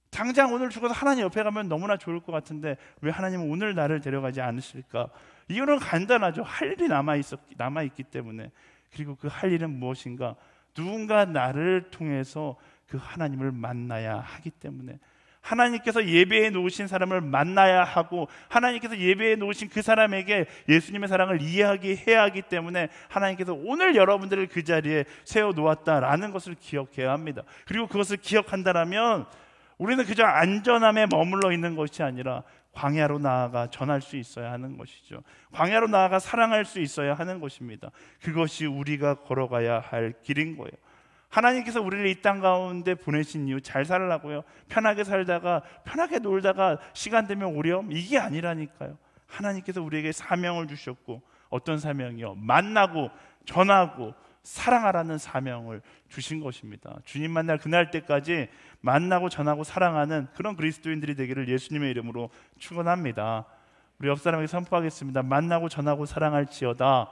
당장 오늘 죽어서 하나님 옆에 가면 너무나 좋을 것 같은데 왜 하나님은 오늘 나를 데려가지 않으실까? 이유는 간단하죠. 할 일이 남아있기 때문에. 그리고 그 할 일은 무엇인가? 누군가 나를 통해서 그 하나님을 만나야 하기 때문에. 하나님께서 예배해 놓으신 사람을 만나야 하고 하나님께서 예배해 놓으신 그 사람에게 예수님의 사랑을 이야기해야 하기 때문에 하나님께서 오늘 여러분들을 그 자리에 세워놓았다라는 것을 기억해야 합니다. 그리고 그것을 기억한다라면 우리는 그저 안전함에 머물러 있는 것이 아니라 광야로 나아가 전할 수 있어야 하는 것이죠. 광야로 나아가 사랑할 수 있어야 하는 것입니다. 그것이 우리가 걸어가야 할 길인 거예요. 하나님께서 우리를 이 땅 가운데 보내신 이유 잘 살라고요? 편하게 살다가 편하게 놀다가 시간 되면 오렴? 이게 아니라니까요. 하나님께서 우리에게 사명을 주셨고, 어떤 사명이요? 만나고 전하고 사랑하라는 사명을 주신 것입니다. 주님 만날 그날 때까지 만나고 전하고 사랑하는 그런 그리스도인들이 되기를 예수님의 이름으로 축원합니다. 우리 옆 사람에게 선포하겠습니다. 만나고 전하고 사랑할지어다.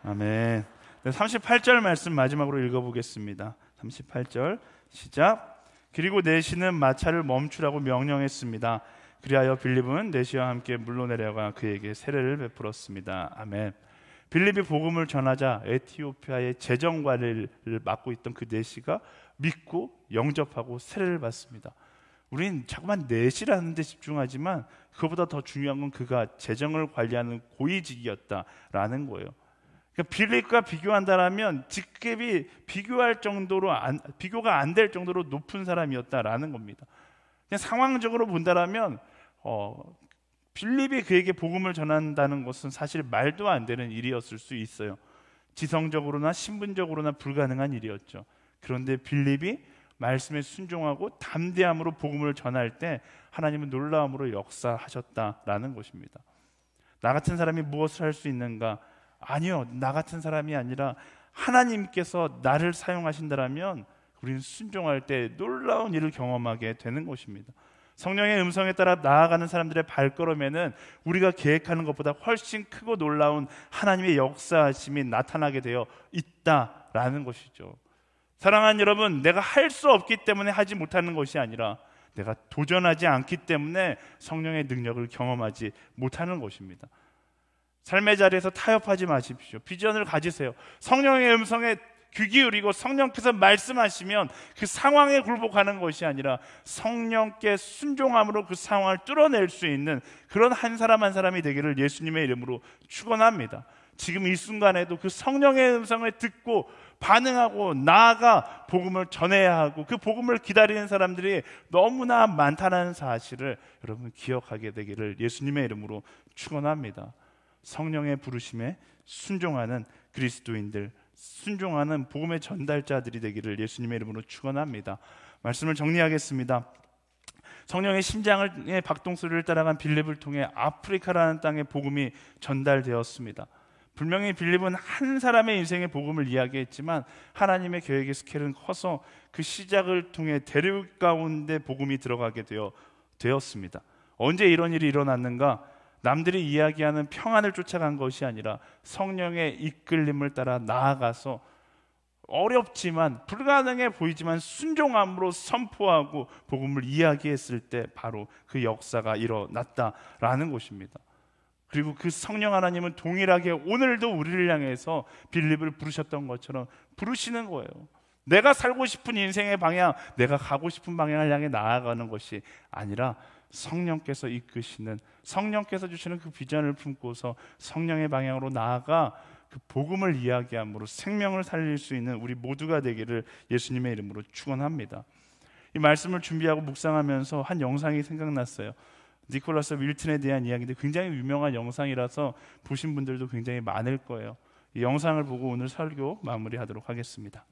아멘. 38절 말씀 마지막으로 읽어보겠습니다. 38절 시작. 그리고 내시는 마차를 멈추라고 명령했습니다. 그리하여 빌립은 내시와 함께 물로 내려가 그에게 세례를 베풀었습니다. 아멘. 빌립이 복음을 전하자 에티오피아의 재정관리를 맡고 있던 그 내시가 믿고 영접하고 세례를 받습니다. 우린 자꾸만 내시라는 데 집중하지만 그것보다 더 중요한 건 그가 재정을 관리하는 고위직이었다라는 거예요. 그러니까 빌립과 비교한다라면 직급이 비교할 정도로 비교가 안 될 정도로 높은 사람이었다라는 겁니다. 그냥 상황적으로 본다라면 빌립이 그에게 복음을 전한다는 것은 사실 말도 안 되는 일이었을 수 있어요. 지성적으로나 신분적으로나 불가능한 일이었죠. 그런데 빌립이 말씀에 순종하고 담대함으로 복음을 전할 때 하나님은 놀라움으로 역사하셨다라는 것입니다. 나 같은 사람이 무엇을 할 수 있는가? 아니요, 나 같은 사람이 아니라 하나님께서 나를 사용하신다면 우리는 순종할 때 놀라운 일을 경험하게 되는 것입니다. 성령의 음성에 따라 나아가는 사람들의 발걸음에는 우리가 계획하는 것보다 훨씬 크고 놀라운 하나님의 역사하심이 나타나게 되어 있다라는 것이죠. 사랑하는 여러분, 내가 할 수 없기 때문에 하지 못하는 것이 아니라 내가 도전하지 않기 때문에 성령의 능력을 경험하지 못하는 것입니다. 삶의 자리에서 타협하지 마십시오. 비전을 가지세요. 성령의 음성에 귀 기울이고 성령께서 말씀하시면 그 상황에 굴복하는 것이 아니라 성령께 순종함으로 그 상황을 뚫어낼 수 있는 그런 한 사람 한 사람이 되기를 예수님의 이름으로 축원합니다. 지금 이 순간에도 그 성령의 음성을 듣고 반응하고 나아가 복음을 전해야 하고 그 복음을 기다리는 사람들이 너무나 많다는 사실을 여러분 기억하게 되기를 예수님의 이름으로 축원합니다. 성령의 부르심에 순종하는 그리스도인들, 순종하는 복음의 전달자들이 되기를 예수님의 이름으로 축원합니다. 말씀을 정리하겠습니다. 성령의 심장의 박동소리를 따라간 빌립을 통해 아프리카라는 땅에 복음이 전달되었습니다. 분명히 빌립은 한 사람의 인생의 복음을 이야기했지만 하나님의 계획의 스케일은 커서 그 시작을 통해 대륙 가운데 복음이 들어가게 되었습니다. 언제 이런 일이 일어났는가? 남들이 이야기하는 평안을 쫓아간 것이 아니라 성령의 이끌림을 따라 나아가서 어렵지만 불가능해 보이지만 순종함으로 선포하고 복음을 이야기했을 때 바로 그 역사가 일어났다라는 것입니다. 그리고 그 성령 하나님은 동일하게 오늘도 우리를 향해서 빌립을 부르셨던 것처럼 부르시는 거예요. 내가 살고 싶은 인생의 방향, 내가 가고 싶은 방향을 향해 나아가는 것이 아니라 성령께서 이끄시는, 성령께서 주시는 그 비전을 품고서 성령의 방향으로 나아가 그 복음을 이야기함으로 생명을 살릴 수 있는 우리 모두가 되기를 예수님의 이름으로 축원합니다. 이 말씀을 준비하고 묵상하면서 한 영상이 생각났어요. 니콜라스 윌튼에 대한 이야기인데 굉장히 유명한 영상이라서 보신 분들도 굉장히 많을 거예요. 이 영상을 보고 오늘 설교 마무리하도록 하겠습니다.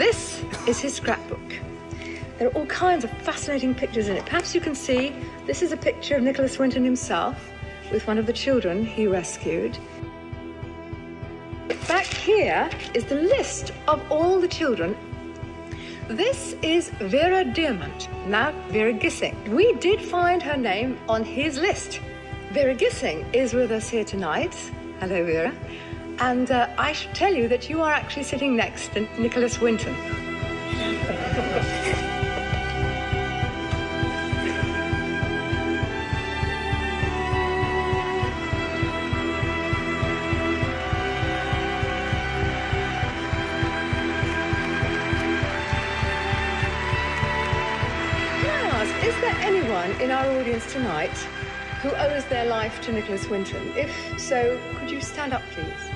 This is his scrapbook. There are all kinds of fascinating pictures in it. Perhaps you can see this is a picture of Nicholas Winton himself with one of the children he rescued. Back here is the list of all the children. This is Vera Diamond, now Vera Gissing. We did find her name on his list. Vera Gissing is with us here tonight. Hello, Vera. And I should tell you that you are actually sitting next to Nicholas Winton. Is there anyone in our audience tonight who owes their life to Nicholas Winton? If so, could you stand up, please?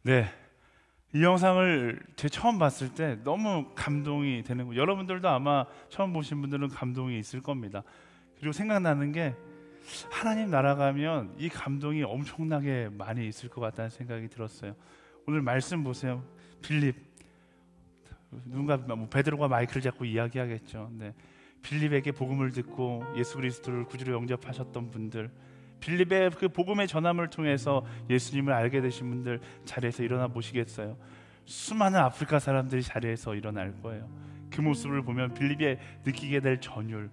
네, 이 영상을 제가 처음 봤을 때 너무 감동이 되는 거예요. 여러분들도 아마 처음 보신 분들은 감동이 있을 겁니다. 그리고 생각나는 게 하나님 나라 가면 이 감동이 엄청나게 많이 있을 것 같다는 생각이 들었어요. 오늘 말씀 보세요. 빌립, 누군가 베드로가 마이크를 잡고 이야기하겠죠. 네, 빌립에게 복음을 듣고 예수 그리스도를 구주로 영접하셨던 분들, 빌립의 그 복음의 전함을 통해서 예수님을 알게 되신 분들 자리에서 일어나 보시겠어요? 수많은 아프리카 사람들이 자리에서 일어날 거예요. 그 모습을 보면 빌립이 느끼게 될 전율.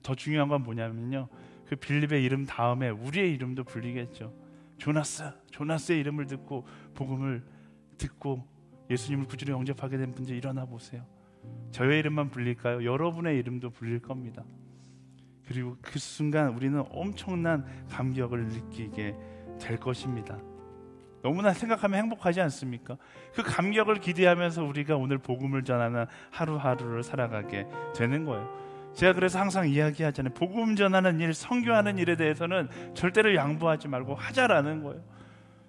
더 중요한 건 뭐냐면요, 그 빌립의 이름 다음에 우리의 이름도 불리겠죠. 조나스의 이름을 듣고 복음을 듣고 예수님을 구주로 영접하게 된 분들 일어나 보세요. 저의 이름만 불릴까요? 여러분의 이름도 불릴 겁니다. 그리고 그 순간 우리는 엄청난 감격을 느끼게 될 것입니다. 너무나 생각하면 행복하지 않습니까? 그 감격을 기대하면서 우리가 오늘 복음을 전하는 하루하루를 살아가게 되는 거예요. 제가 그래서 항상 이야기하잖아요. 복음 전하는 일, 선교하는 일에 대해서는 절대로 양보하지 말고 하자라는 거예요.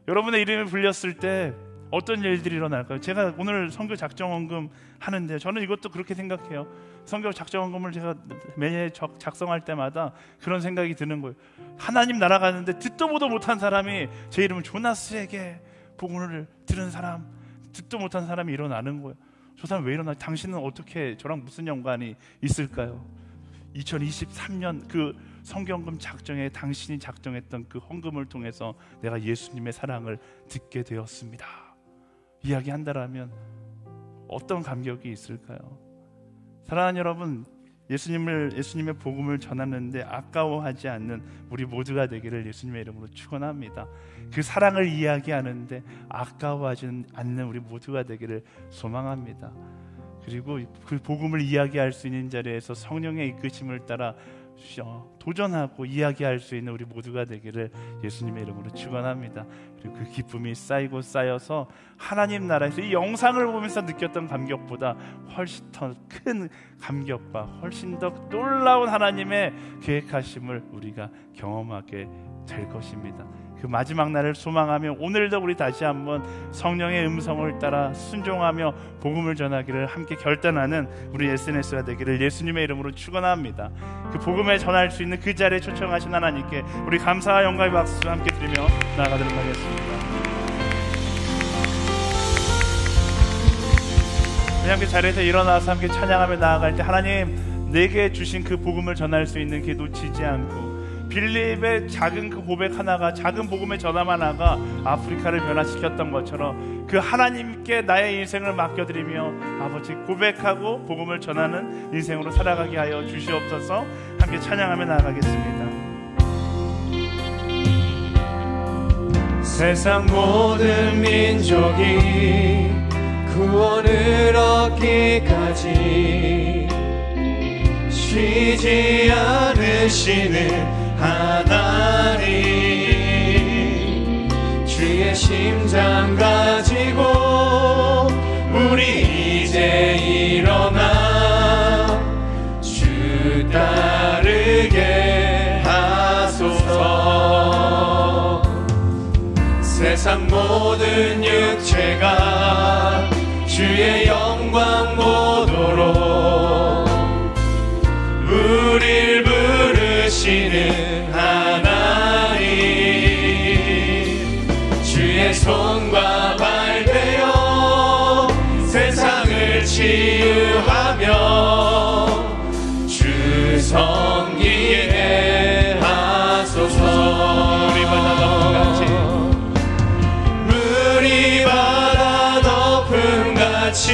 여러분의 이름이 불렸을 때 어떤 일들이 일어날까요? 제가 오늘 선교 작정원금 하는데 저는 이것도 그렇게 생각해요. 선교 작정원금을 제가 매해 작성할 때마다 그런 생각이 드는 거예요. 하나님 나라 가는데 듣도 보도 못한 사람이 제 이름을 조나스에게 복음을 들은 사람, 듣도 못한 사람이 일어나는 거예요. 저 사람 왜 일어나? 당신은 어떻게 저랑 무슨 연관이 있을까요? 2023년 그 선교헌금 작정에 당신이 작정했던 그 헌금을 통해서 내가 예수님의 사랑을 듣게 되었습니다. 이야기한다라면 어떤 감격이 있을까요? 사랑하는 여러분, 예수님의 복음을 전하는데 아까워하지 않는 우리 모두가 되기를 예수님의 이름으로 축원합니다. 그 사랑을 이야기하는데 아까워하지 않는 우리 모두가 되기를 소망합니다. 그리고 그 복음을 이야기할 수 있는 자리에서 성령의 이끄심을 따라 도전하고 이야기할 수 있는 우리 모두가 되기를 예수님의 이름으로 축원합니다. 그리고 그 기쁨이 쌓이고 쌓여서 하나님 나라에서 이 영상을 보면서 느꼈던 감격보다 훨씬 더 큰 감격과 훨씬 더 놀라운 하나님의 계획하심을 우리가 경험하게 될 것입니다. 그 마지막 날을 소망하며 오늘도 우리 다시 한번 성령의 음성을 따라 순종하며 복음을 전하기를 함께 결단하는 우리 SNS가 되기를 예수님의 이름으로 축원합니다. 그 복음을 전할 수 있는 그 자리에 초청하신 하나님께 우리 감사와 영광의 박수 함께 드리며 나아가도록 하겠습니다. 우리 함께 자리에서 일어나서 함께 찬양하며 나아갈 때 하나님 내게 주신 그 복음을 전할 수 있는 길 놓치지 않고 빌립의 작은 그 고백 하나가, 작은 복음의 전함 하나가 아프리카를 변화시켰던 것처럼 그 하나님께 나의 인생을 맡겨드리며 아버지 고백하고 복음을 전하는 인생으로 살아가게 하여 주시옵소서. 함께 찬양하며 나아가겠습니다. 세상 모든 민족이 구원을 얻기까지 쉬지 않으시는 하나님, 주의 심장 가지고 우리 이제 일어나 주 따르게 하소서. 세상 모든 육체가 주의 영광 보도록 우릴 부르시는 하나님, 주의 손과 발 되어 세상을 치유하며 주 섬기게 하소서. 우리 바다 덮음같이, 우리 바다 덮음같이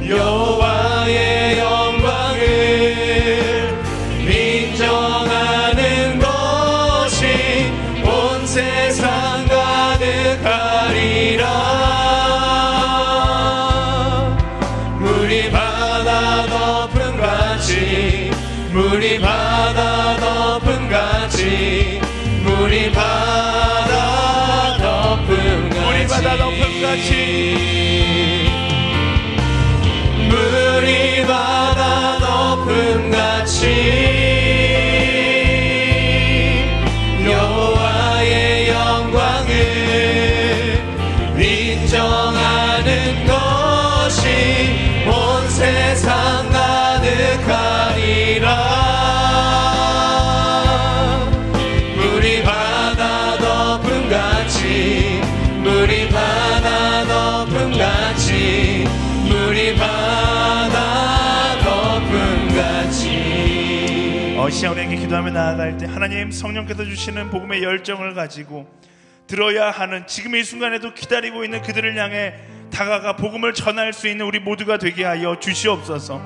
여호와의 영광을 인정하는 것이 온 세상 가득하리라. 물이 바다 덮음같이, 물이 바다 덮음같이, 물이 바다 덮음같이, 우리 바다 덮음같이, 물이 바다 덮음같이 여호와의 영광을 인정하는 것이 온 세상 가득하리라. 물이 바다 덮음같이, 물이 바다 덮음같이, 물이 바다 덮음같이. 시간 우리에게 기도하며 나아갈 때 하나님 성령께서 주시는 복음의 열정을 가지고 들어야 하는 지금 이 순간에도 기다리고 있는 그들을 향해 다가가 복음을 전할 수 있는 우리 모두가 되게 하여 주시옵소서.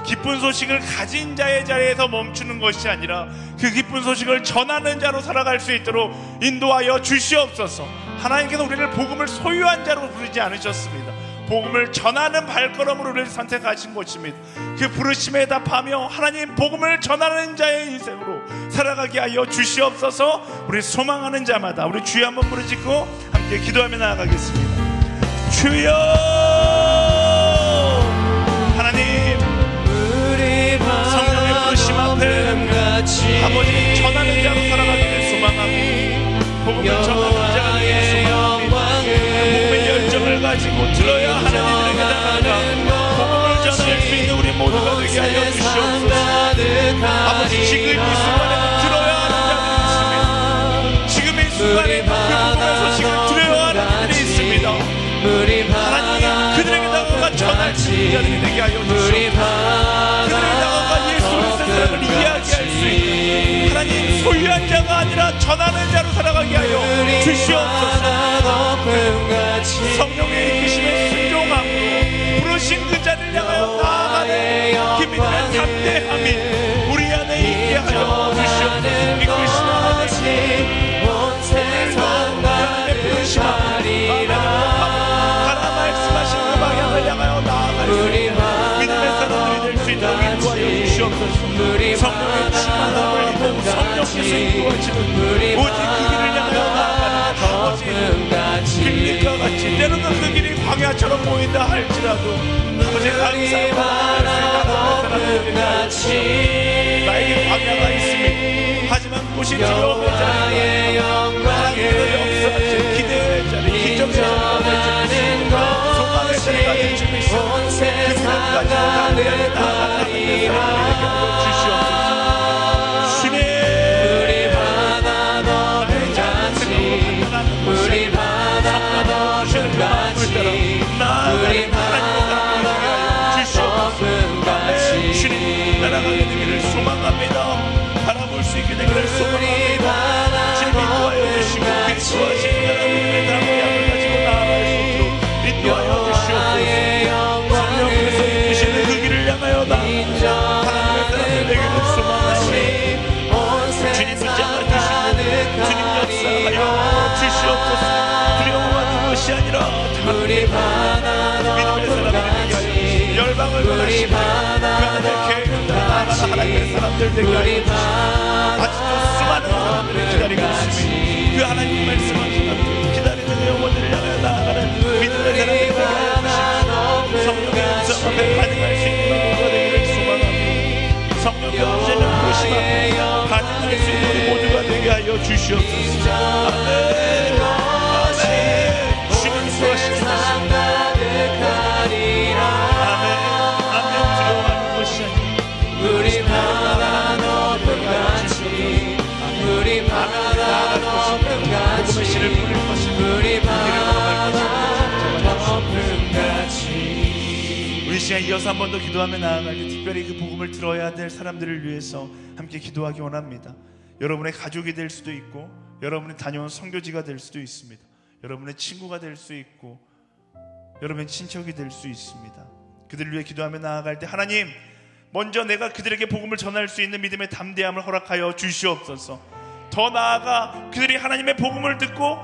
기쁜 소식을 가진 자의 자리에서 멈추는 것이 아니라 그 기쁜 소식을 전하는 자로 살아갈 수 있도록 인도하여 주시옵소서. 하나님께서 우리를 복음을 소유한 자로 부르지 않으셨습니다. 복음을 전하는 발걸음으로 우리를 선택하신 것입니다. 그 부르심에 답하며 하나님 복음을 전하는 자의 인생으로 살아가게 하여 주시옵소서. 우리 소망하는 자마다 우리 주여 한번 부르짖고 함께 기도하며 나아가겠습니다. 주여 하나님, 성령의 부르심 앞에 아버지 전하는 자로 살아가기를 소망하고 복음을 전하는 자가 되기를 소망합니다. 복음의 열정을 가지고 들어야 하나님에게 나아가 복음을 전할 수 있는 우리 모두가 되게 하여 주시옵소서. 아버지 지금 이 순간에도 들어야 하는 자들이 있습니다. 지금 이 순간에 그 복음의 소식을 들어야 하는 자들이 있습니다. 하나님 그들에게 다가가 전할 수 있는 자들이 되게 하여 주시옵소서. 그들에게 다가가 예수 그리스도의 사랑을 이야기할 수 있는 하나님 소유한 자가 아니라 전하는 자로 살아가게 하여 주시옵소서. 성령의 이끄심에 순종함으로 부르신 그 자를 향하여 나아가는 그 믿음의 담대함이 우리 안에 있게 하여 주시옵소서. 이끄시는 하나님 하나님의 부르심 앞에 하나 말씀하신 그 방향을 향하여 나아갈 수 있는 믿음의 사람들이 될 수 있도록 인도하여 주시옵소서. 성령의 충만함을 입고 성령께서 인도하시는 오직 그 길을 향하여 나아가는 아버지 길과 같이 때로는 그 길이 광야처럼 보인다 할지라도 아버지 감사합니다. 나에게 광야가 있습니다. 하지만 그곳이 두려움의 자리가 하나님의 역사하신 기대의 자리, 기적의 자리, 소망의 자리가 될 줄 믿습니다. 그 믿음까지 담대하게 나아가는 사람들에게 주시옵소서. 주님 우리 바다 덮음같이, 우리 바다 덮음같이, 우리 바다 덮음같이 주님 날아가게 되기를 소망합니다. 바라볼 수 있게 되기를 소망합니다. 주님 인도하여 주시고 그리스도하신 하나님의 담대함을 가지고 나아갈 수 있도록 인도하여 주시옵소서. 성령께서 이끄시는 그 길을 향하여 나아가는 하나님의 사람들 되기를 소망합니다. 주님 붙잡아 주시고 주님 역사하여 주시옵소서. 두려워하는 것이 아니라 믿음의 사람들이 되게 하여 열방을 영광을 원하시고 그 하나님의 계획을 나아가는 하나님의 사람들 되게 하여 주시고 아직도 수많은 사람들이 기다리고 있습니다. 그 하나님 말씀하시는 기다리는 영혼들을 향해 나아가는 믿음의 사람들이 되게 하여 주시고 성령의 음성 앞에 반응할 수 있는 모두가 되기를 소망합니다. 성령의 음성을 부르심 앞에 반응할 수 있는 우리 모두가 되게 하여 주시옵소서. 아멘. 아멘. 주님 수고하십시오. 우리 바다 높은 같이 우리 바다 높은 같이 우리 바다 높은 같이 우리 시간 이어서 한 번 더 기도하며 나아갈 때 특별히 그 복음을 들어야 될 사람들을 위해서 함께 기도하기 원합니다. 여러분의 가족이 될 수도 있고 여러분이 다녀온 선교지가 될 수도 있습니다. 여러분의 친구가 될 수 있고 여러분의 친척이 될 수 있습니다. 그들을 위해 기도하며 나아갈 때 하나님 먼저 내가 그들에게 복음을 전할 수 있는 믿음의 담대함을 허락하여 주시옵소서. 더 나아가 그들이 하나님의 복음을 듣고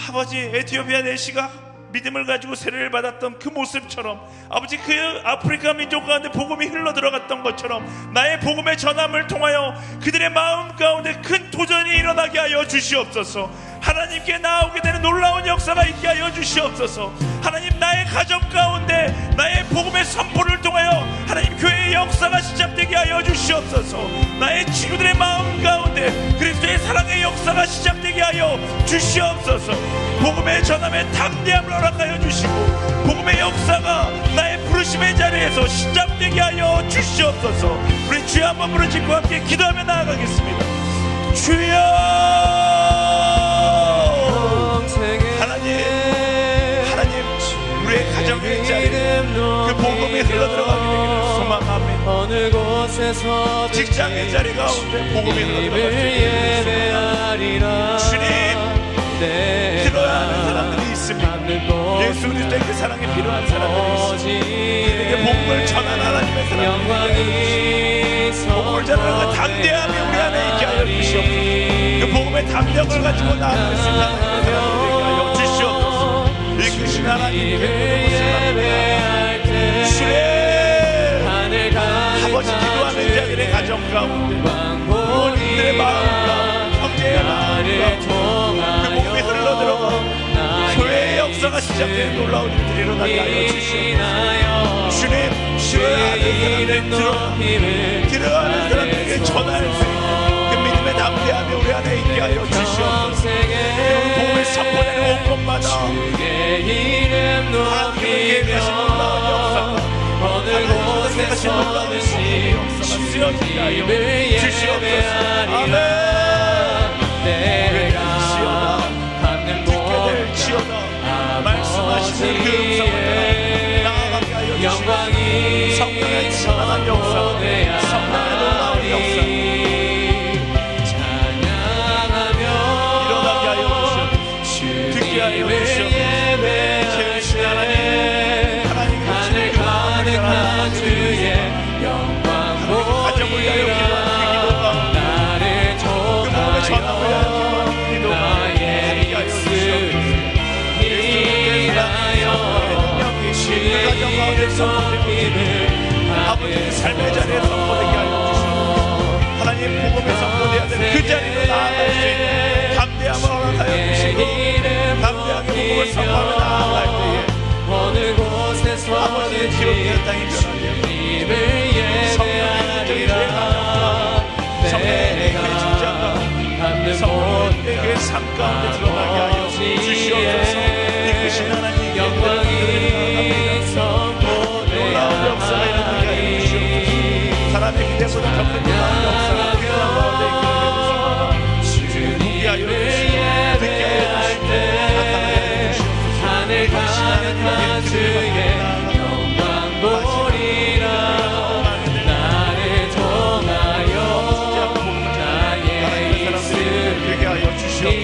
아버지 에티오피아 내시가 믿음을 가지고 세례를 받았던 그 모습처럼 아버지 그 아프리카 민족 가운데 복음이 흘러들어갔던 것처럼 나의 복음의 전함을 통하여 그들의 마음 가운데 큰 도전이 일어나게 하여 주시옵소서. 하나님께 나오게 되는 놀라운 역사가 있게 하여 주시옵소서. 하나님 나의 가정 가운데 나의 복음의 선포를 통하여 하나님 교회의 역사가 시작되게 하여 주시옵소서. 나의 친구들의 마음 가운데 그리스도의 사랑의 역사가 시작되게 하여 주시옵소서. 복음의 전함에 담대함을 허락하여 주시고 복음의 역사가 나의 부르심의 자리에서 시작되게 하여 주시옵소서. 우리 주여 한번 부르짖고 함께 기도하며 나아가겠습니다. 주여 하나님 우리의 가정의 자리에 그 복음이 흘러들어가게 되기를 소망합니다. 어느 곳에서 직장의 자리 가운데 복음이 흘러들어가게 되기를 주님 들어야 하는 사람들이 있습니다. 예수 그리스도의 그 사랑에 필요한 사람들이 있습니다. 그에게 복음을 전하는 하나님의 사람들이 복음을 전하는 담대함이 우리 안에 있게 하여 주시옵소서. 그 복음의 담력을 가지고 나아갈 수 있는 하나님의 사람들이 있게 하여 주시옵소서. 이끄신 하나님께 주의 아버지 기도하는 자들의 가정 가운데 부모님들의 마음 가운데 형제의 마음 가운데 그 복음이 흘러들어가 교회의 역사가 시작되는 놀라운 일들이 일어나게 하여 주시옵소서. 주님 들어가는 사람들 들어가는 사람들에게 전할 수 있는 그 믿음의 담대함이 우리 안에 있게 하여 주시옵소서. 그 복음을 선포되는 온 곳마다 하나님께 계신 놀라운 역사가 하나님께 계신 놀라운 역사가 쓰여지게 하여 주시옵소서. 아멘. 말씀하시는 그 음성을 나아가게 하여 주시옵소서. 성령의 충만한 역사, 성령의 놀라운 역사 일어나게 하여 주시옵소서. 듣게 하여 주시옵소서. 제일 하나님 하나님의 가득한 주의 영광 가정을 위하여 기도하는 그 기도가 그 몸의 전함을 위하여 기도하는 기도가 하게 하여 주시옵소서. 아버지의 삶의 자리에 선포되게 하여 주시옵소서. 하나님 복음에 선포되어야 되는 그 자리로 나아갈 수 있는 담대함을 허락하여 주시고 담대하게 복음을 선포하며 나아갈 때에 아버지의 기록된 땅이 변하며 성령의 능력이 회개하며 성령의 증자가 성령의 그 삶 가운데 드러나게 하여 주시옵소서. 이끄신 하나님 영광이 놀라운 역사가 일어나게 하여 주시옵소서. 사람의 기대보다 더 큰 놀라운 역사가 필요한 가운데 이끌어내는 주님 듣게 하여 주시고 듣게 하여 주시고 나타나게 하여 주시옵소서. 이끄신 하나님의 주의 영광 보리라. 나를 통하여 나의 입술을 되게 하여 주시옵소서.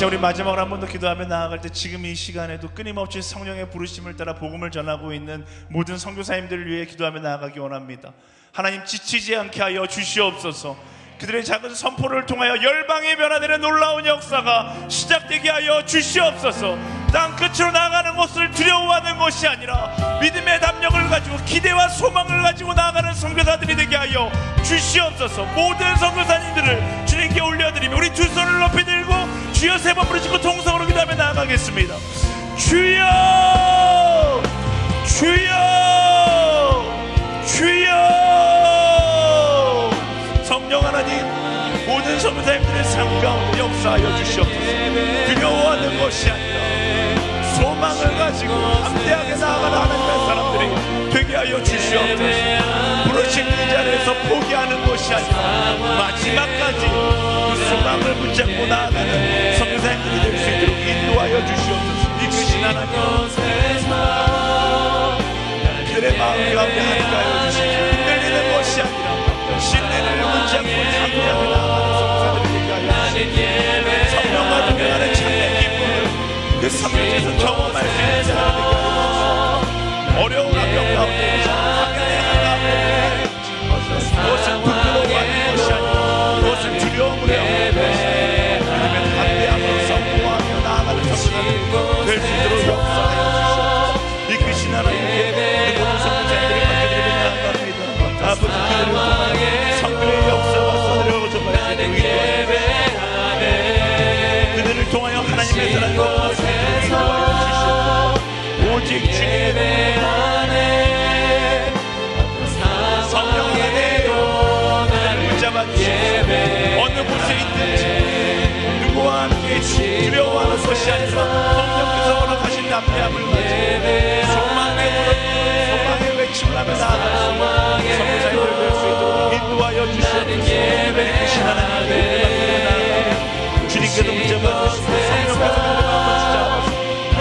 우리 마지막으로 한 번 더 기도하며 나아갈 때 지금 이 시간에도 끊임없이 성령의 부르심을 따라 복음을 전하고 있는 모든 선교사님들을 위해 기도하며 나아가기 원합니다. 하나님 지치지 않게 하여 주시옵소서. 그들의 작은 선포를 통하여 열방이 변화되는 놀라운 역사가 시작되게 하여 주시옵소서. 땅 끝으로 나아가는 것을 두려워하는 것이 아니라 믿음의 담력을 가지고 기대와 소망을 가지고 나아가는 선교사들이 되게 하여 주시옵소서. 모든 선교사님들을 주님께 올려드리며 우리 두 손을 높이 들고 주여 세 번 부르시고 통성으로 기도하며 나아가겠습니다. 주여, 주여, 주여. 성령 하나님, 모든 선교사님들의 삶 가운데 역사하여 주시옵소서. 두려워하는 것이 아니라 소망을 가지고 담대하게 나아가는 하나님의 사람들이 되게 하여 주시옵소서. 부르신 이 자리에서 포기하는 것이 아니라 마지막까지 그 소망을 붙잡고 나아가는 선교사님들이 될 수 있도록 인도하여 주시옵소서. 이끄신 하나님, 그들의 마음 가운데 하나님하여 주시옵소서. 흔들리는 것이 아니라 신뢰를 붙잡고 담대하게 나아가는 선교사들이 되게 하여 주시옵소서. 성령과 동행하는 참된 기쁨을 그 성령에서 경험할 수 있는 자들이 되게 하여 주시옵소서. 어려운 환경 가운데 하나님의 하나님 무엇을 부끄러워하는 것이 아니라 무엇을 두려움으로 여기는 것이 아니라 하나님의 담대함으로 선포하며 나아가는 선교사들이 될 수 있도록 역사하여 주시옵소서. 이끄신 하나님께 우리 모든 선교사님들을 맡겨드리며 나아갑니다. 아버지, 그들을 통하여 성교의 역사가 쏟아내려고 정말 그들을 통하여 하나님의 사랑과 인도하여 주시옵소서. 오직 주님의 성령 하나님 그들을 붙잡아 주시옵소서. 어느 곳에 있든지 누구와 함께 두려워하는 것이 아니라 성령께서 허락하신 담대함을 가지고 소망의 무릎, 소망의 외침을 하며 나아가는 선교사님들 될 수 있도록 인도하여 주시옵소서. 이끄신 하나님, 주님께서 붙잡아 주시고 성령께서 그들의 마음을 붙잡아서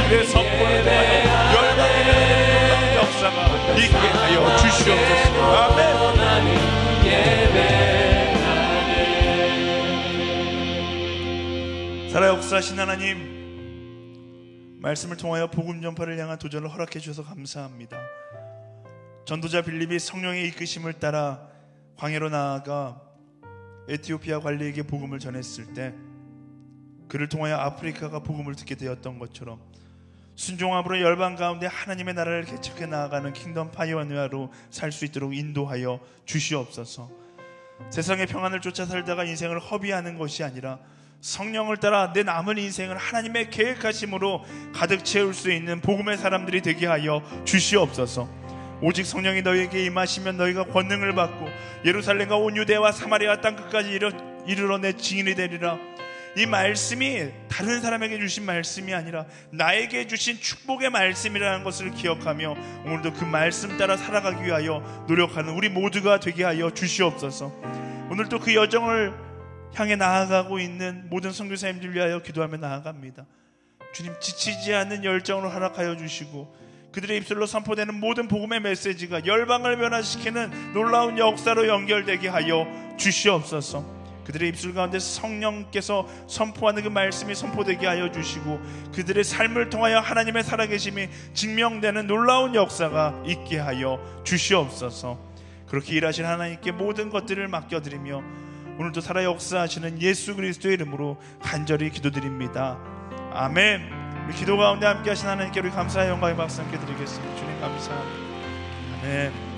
그들의 선포를 통하여 열방의 놀라운 역사가 있게 하여 주시옵소서. 아멘. 살아 역사하신 하나님, 말씀을 통하여 복음 전파를 향한 도전을 허락해 주셔서 감사합니다. 전도자 빌립이 성령의 이끄심을 따라 광야로 나아가 에티오피아 관리에게 복음을 전했을 때 그를 통하여 아프리카가 복음을 듣게 되었던 것처럼 순종함으로 열방 가운데 하나님의 나라를 개척해 나아가는 킹덤 파이오니어로 살 수 있도록 인도하여 주시옵소서. 세상의 평안을 쫓아 살다가 인생을 허비하는 것이 아니라 성령을 따라 내 남은 인생을 하나님의 계획하심으로 가득 채울 수 있는 복음의 사람들이 되게 하여 주시옵소서. 오직 성령이 너희에게 임하시면 너희가 권능을 받고 예루살렘과 온 유대와 사마리아 땅끝까지 이르러 내 증인이 되리라. 이 말씀이 다른 사람에게 주신 말씀이 아니라 나에게 주신 축복의 말씀이라는 것을 기억하며 오늘도 그 말씀 따라 살아가기 위하여 노력하는 우리 모두가 되게 하여 주시옵소서. 오늘도 그 여정을 향해 나아가고 있는 모든 선교사님들 위하여 기도하며 나아갑니다. 주님, 지치지 않는 열정으로 허락하여 주시고 그들의 입술로 선포되는 모든 복음의 메시지가 열방을 변화시키는 놀라운 역사로 연결되게 하여 주시옵소서. 그들의 입술 가운데 성령께서 선포하는 그 말씀이 선포되게 하여 주시고 그들의 삶을 통하여 하나님의 살아계심이 증명되는 놀라운 역사가 있게 하여 주시옵소서. 그렇게 일하신 하나님께 모든 것들을 맡겨드리며 오늘도 살아 역사하시는 예수 그리스도의 이름으로 간절히 기도드립니다. 아멘. 기도 가운데 함께 하신 하나님께 우리 감사의 영광의 박수 함께 드리겠습니다. 주님 감사합니다. 아멘.